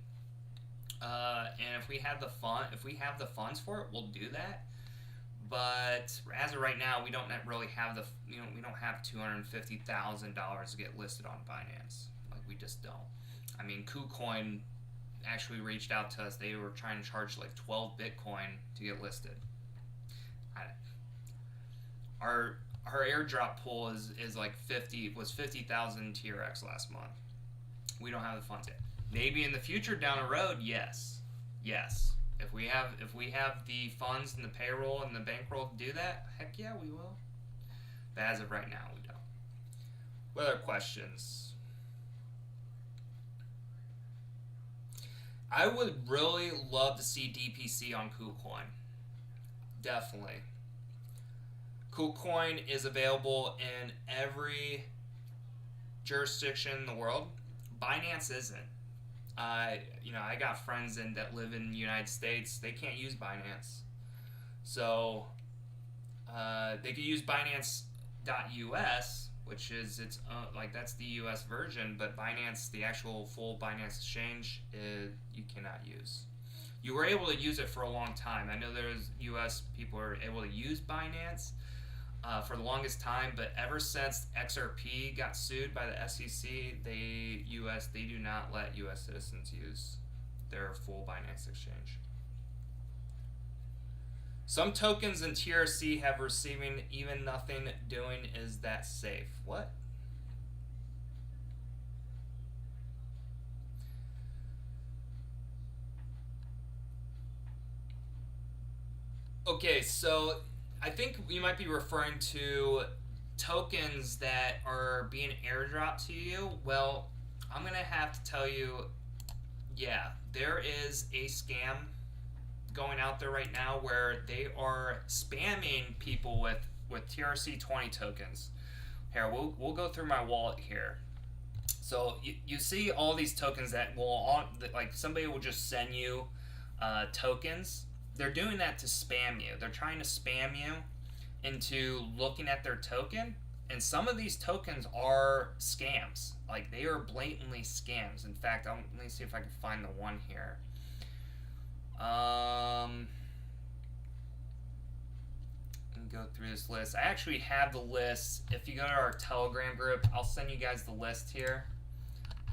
and if we have the funds for it, we'll do that. But as of right now, we don't really have we don't have $250,000 to get listed on Binance. Like, we just don't. I mean, KuCoin actually reached out to us. They were trying to charge like 12 Bitcoin to get listed. Our airdrop pool is like 50,000 TRX last month. We don't have the funds yet. Maybe in the future down the road, yes. If we have the funds and the payroll and the bankroll to do that, heck yeah, we will. But as of right now, we don't. What other questions? I would really love to see DPC on KuCoin. Definitely. KuCoin is available in every jurisdiction in the world. Binance isn't. I got friends that live in the United States. They can't use Binance. So they could use Binance.us, which is its own, that's the US version, but Binance, the actual full Binance exchange, you cannot use. You were able to use it for a long time. I know there's US people are able to use Binance for the longest time, but ever since XRP got sued by the SEC, they do not let US citizens use their full Binance exchange. Some tokens in TRC have receiving even nothing doing is that safe. What? Okay, so I think you might be referring to tokens that are being airdropped to you. Well, I'm going to have to tell you, yeah, there is a scam going out there right now where they are spamming people with TRC20 tokens. Here, we'll go through my wallet here. So you see all these tokens that like somebody will just send you tokens. They're doing that to spam you. They're trying to spam you into looking at their token, and some of these tokens are scams. Like, they are blatantly scams. In fact, let me see if I can find the one here. And go through this list. I actually have the list. If you go to our Telegram group, I'll send you guys the list here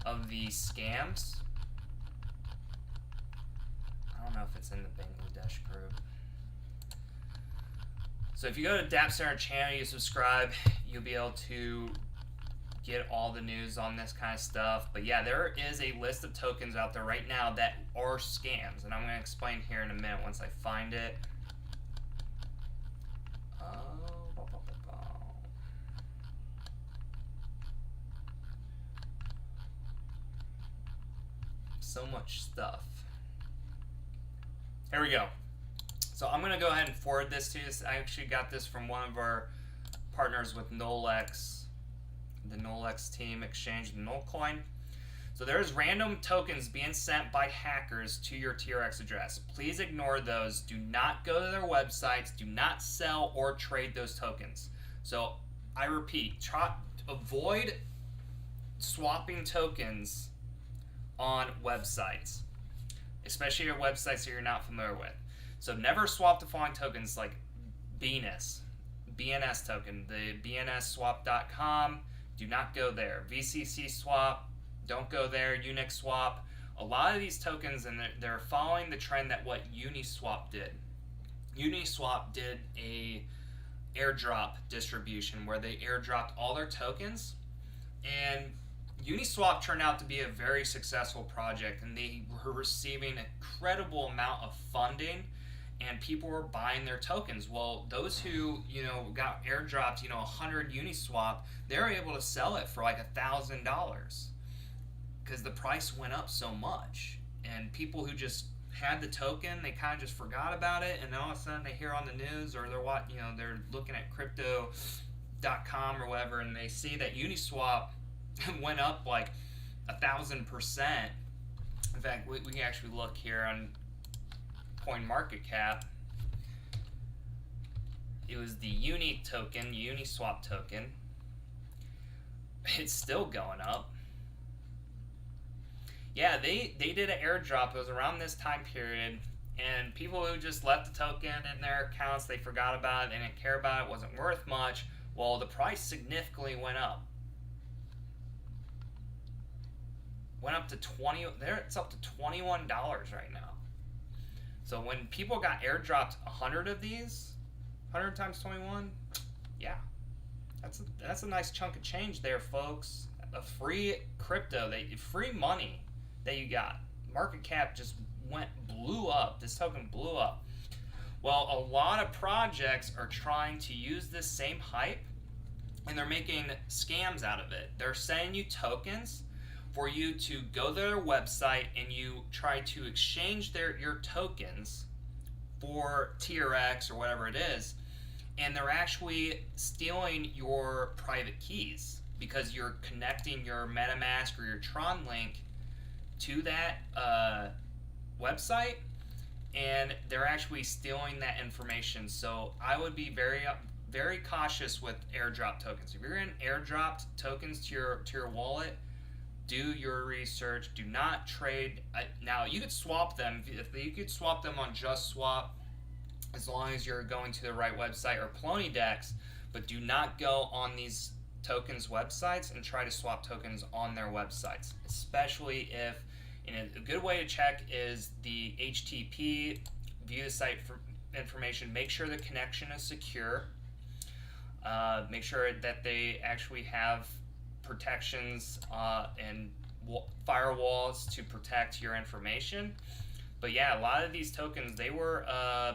of the scams. I don't know if it's in the Bangladesh group. So if you go to Dapp Center channel, you subscribe, you'll be able to get all the news on this kind of stuff. But yeah, there is a list of tokens out there right now that are scams, and I'm going to explain here in a minute once I find it. So much stuff. Here we go. So I'm going to go ahead and forward this to you. I actually got this from one of our partners with NOLEX, the NOLEX team exchange, the NOLcoin. So there's random tokens being sent by hackers to your TRX address. Please ignore those. Do not go to their websites. Do not sell or trade those tokens. So I repeat, avoid swapping tokens on websites, especially your websites that you're not familiar with. So never swap the following tokens like BNS token, the bnsswap.com. Do not go there. VCC swap, don't go there. UniSwap. A lot of these tokens, and they're following the trend that what UniSwap did. UniSwap did a airdrop distribution where they airdropped all their tokens, and UniSwap turned out to be a very successful project, and they were receiving an incredible amount of funding, and people were buying their tokens. Well, those who, got airdropped, 100 UniSwap, they were able to sell it for like $1,000 because the price went up so much. And people who just had the token, they kind of just forgot about it, and then all of a sudden they hear on the news, or they're looking at crypto.com or whatever, and they see that UniSwap went up like 1,000%. In fact, we can actually look here on CoinMarketCap. It was the UniSwap token. It's still going up. Yeah, they did an airdrop. It was around this time period, and people who just left the token in their accounts, they forgot about it, they didn't care about it, wasn't worth much. Well, the price significantly went up. Went up to it's up to $21 right now. So when people got airdropped 100 of these, 100 times 21, yeah, that's a nice chunk of change there, folks. A free crypto, free money that you got. Market cap just blew up. This token blew up. Well, a lot of projects are trying to use this same hype, and they're making scams out of it. They're sending you tokens for you to go to their website, and you try to exchange your tokens for TRX or whatever it is, and they're actually stealing your private keys because you're connecting your MetaMask or your Tron link to that website, and they're actually stealing that information. So I would be very, very cautious with airdrop tokens. If you're getting airdropped tokens to your wallet, do your research. Do not trade. Now you could swap them. If you could swap them on JUSTSWAP, as long as you're going to the right website, or Plony Dex, but do not go on these tokens websites and try to swap tokens on their websites, especially if, and a good way to check is the HTTP, view the site for information, make sure the connection is secure, make sure that they actually have protections and firewalls to protect your information. But yeah, a lot of these tokens, they were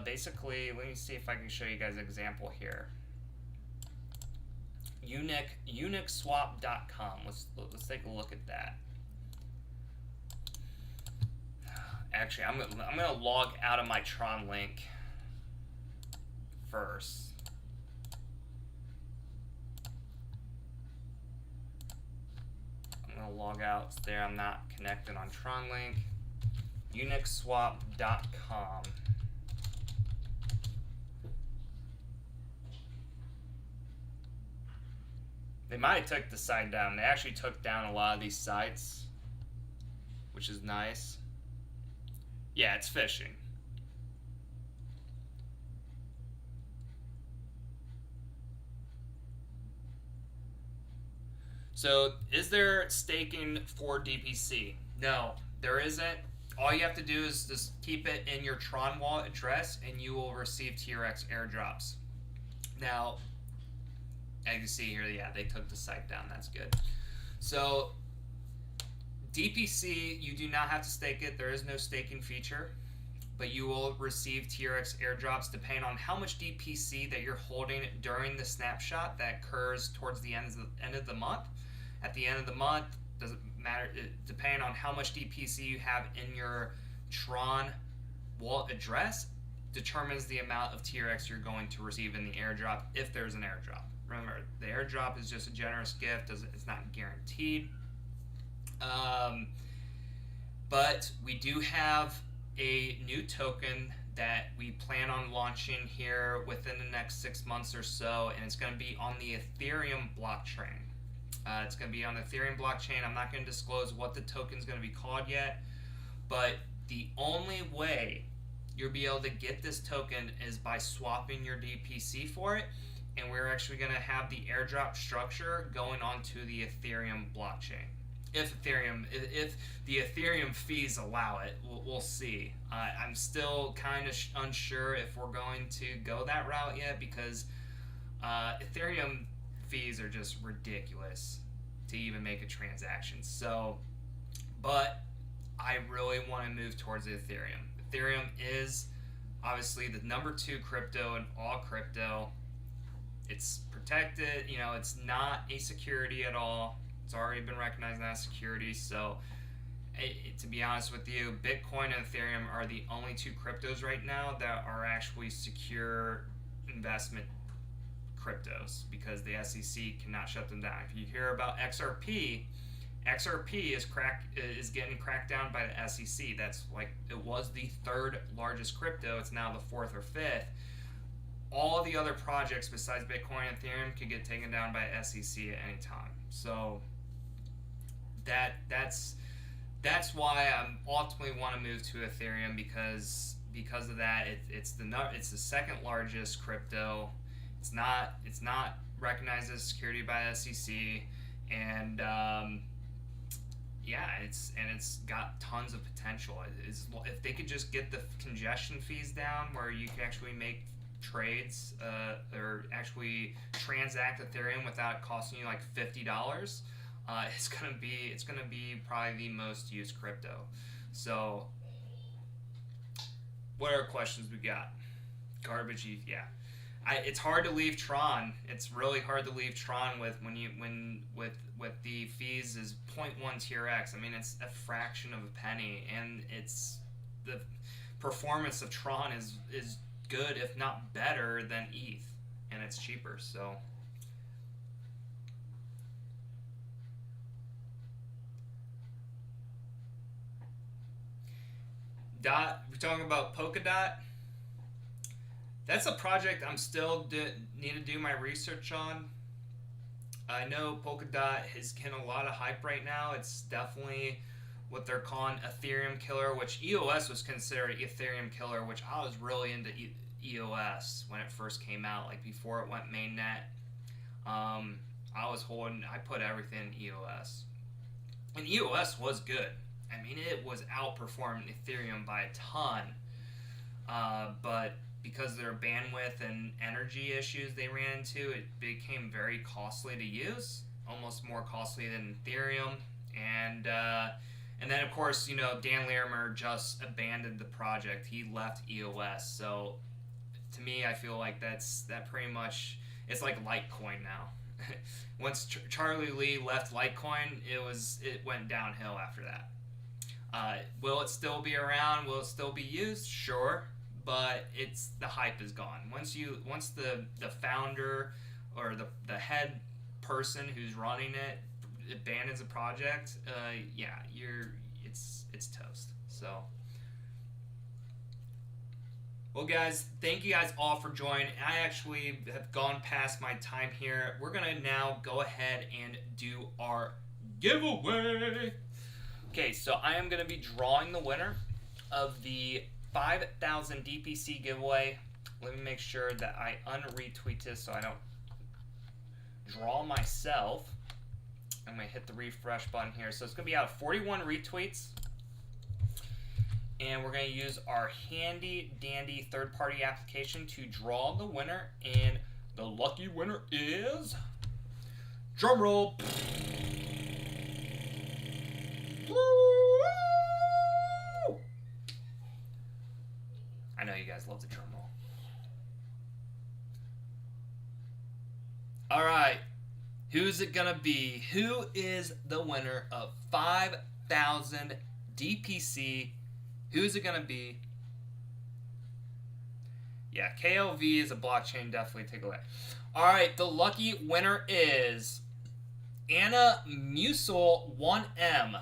basically, let me see if I can show you guys an example here. UniSwap.com. Let's take a look at that. Actually, I'm gonna log out of my Tron link first. I'm gonna log out there. I'm not connected on Tron link. UniSwap.com. They might have took the site down. They actually took down a lot of these sites, which is nice. Yeah, it's phishing. So, is there staking for DPC? No, there isn't. All you have to do is just keep it in your Tron wallet address, and you will receive TRX airdrops. Now, as you see here, yeah, they took the site down. That's good. So, DPC, you do not have to stake it. There is no staking feature, but you will receive TRX airdrops depending on how much DPC that you're holding during the snapshot that occurs towards the end of the month. At the end of the month, doesn't matter, depending on how much DPC you have in your Tron wallet address, determines the amount of TRX you're going to receive in the airdrop, if there's an airdrop. Remember, the airdrop is just a generous gift. It's not guaranteed. But we do have a new token that we plan on launching here within the next 6 months or so, and it's going to be on the Ethereum blockchain. It's going to be on the Ethereum blockchain. I'm not going to disclose what the token is going to be called yet, but the only way you'll be able to get this token is by swapping your DPC for it, and we're actually going to have the airdrop structure going onto the Ethereum blockchain. If the Ethereum fees allow it, we'll see. I'm still kind of unsure if we're going to go that route yet, because Ethereum fees are just ridiculous to even make a transaction. So, but I really want to move towards Ethereum. Ethereum is obviously the #2 crypto in all crypto. It's protected, it's not a security at all. It's already been recognized as security. So, to be honest with you, Bitcoin and Ethereum are the only 2 cryptos right now that are actually secure investment cryptos, because the SEC cannot shut them down. If you hear about XRP is getting cracked down by the SEC. That's like, it was the 3rd largest crypto. It's now the 4th or 5th. All the other projects besides Bitcoin and Ethereum could get taken down by SEC at any time. So that's why I ultimately want to move to Ethereum, because of that. It's the 2nd largest crypto. It's not recognized as security by SEC, and it's got tons of potential. If they could just get the congestion fees down, where you can actually make trades or actually transact Ethereum without costing you like $50, it's gonna be probably the most used crypto. So, what are questions we got? Garbage ETH, yeah. It's hard to leave Tron. It's really hard to leave Tron with the fees is 0.1 TRX. I mean, it's a fraction of a penny, and the performance of Tron is good, if not better, than ETH, and it's cheaper. So, we're talking about Polka Dot. That's a project I'm still need to do my research on. I know Polka Dot is getting a lot of hype right now. It's definitely what they're calling Ethereum killer, which EOS was considered Ethereum killer, which I was really into EOS when it first came out, like before it went mainnet. I put everything in EOS. And EOS was good. I mean, it was outperforming Ethereum by a ton. But because of their bandwidth and energy issues they ran into, it became very costly to use, almost more costly than Ethereum. And then, of course, you know, Dan Larimer just abandoned the project. He left EOS. So, to me, I feel like that pretty much, it's like Litecoin now. Once Charlie Lee left Litecoin, it went downhill after that. Will it still be around? Will it still be used? Sure, but the hype is gone. Once the founder or the head person who's running it abandons a project, it's toast. So, well, guys, thank you guys all for joining. I actually have gone past my time here. We're gonna now go ahead and do our giveaway. Okay, so I am gonna be drawing the winner of the 5,000 DPC giveaway. Let me make sure that I unretweet this so I don't draw myself. I'm going to hit the refresh button here. So it's going to be out of 41 retweets. And we're going to use our handy dandy third-party application to draw the winner. And the lucky winner is... drum roll. I know you guys love the drum roll. All right. Who's it gonna be? Who is the winner of 5,000 DPC? Who's it gonna be? Yeah, KLV is a blockchain, definitely take away. All right, the lucky winner is Anna Musel 1M.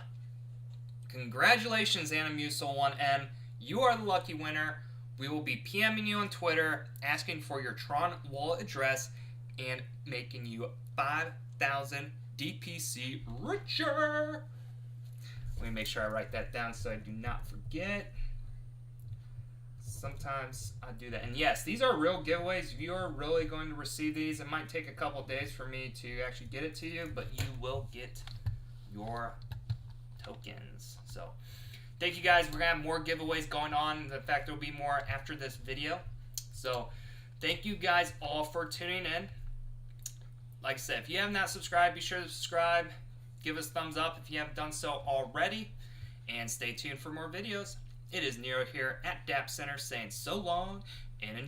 Congratulations, Anna Musel 1M. You are the lucky winner. We will be PMing you on Twitter, asking for your Tron wallet address, and making you 5,000 DPC richer. Let me make sure I write that down so I do not forget. Sometimes I do that. And yes, these are real giveaways. If you are really going to receive these, it might take a couple days for me to actually get it to you, but you will get your tokens. So, thank you guys. We're going to have more giveaways going on. In fact, there will be more after this video. So, thank you guys all for tuning in. Like I said, if you have not subscribed, be sure to subscribe. Give us a thumbs up if you haven't done so already. And stay tuned for more videos. It is Nero here at Dapp Center saying so long and enjoy.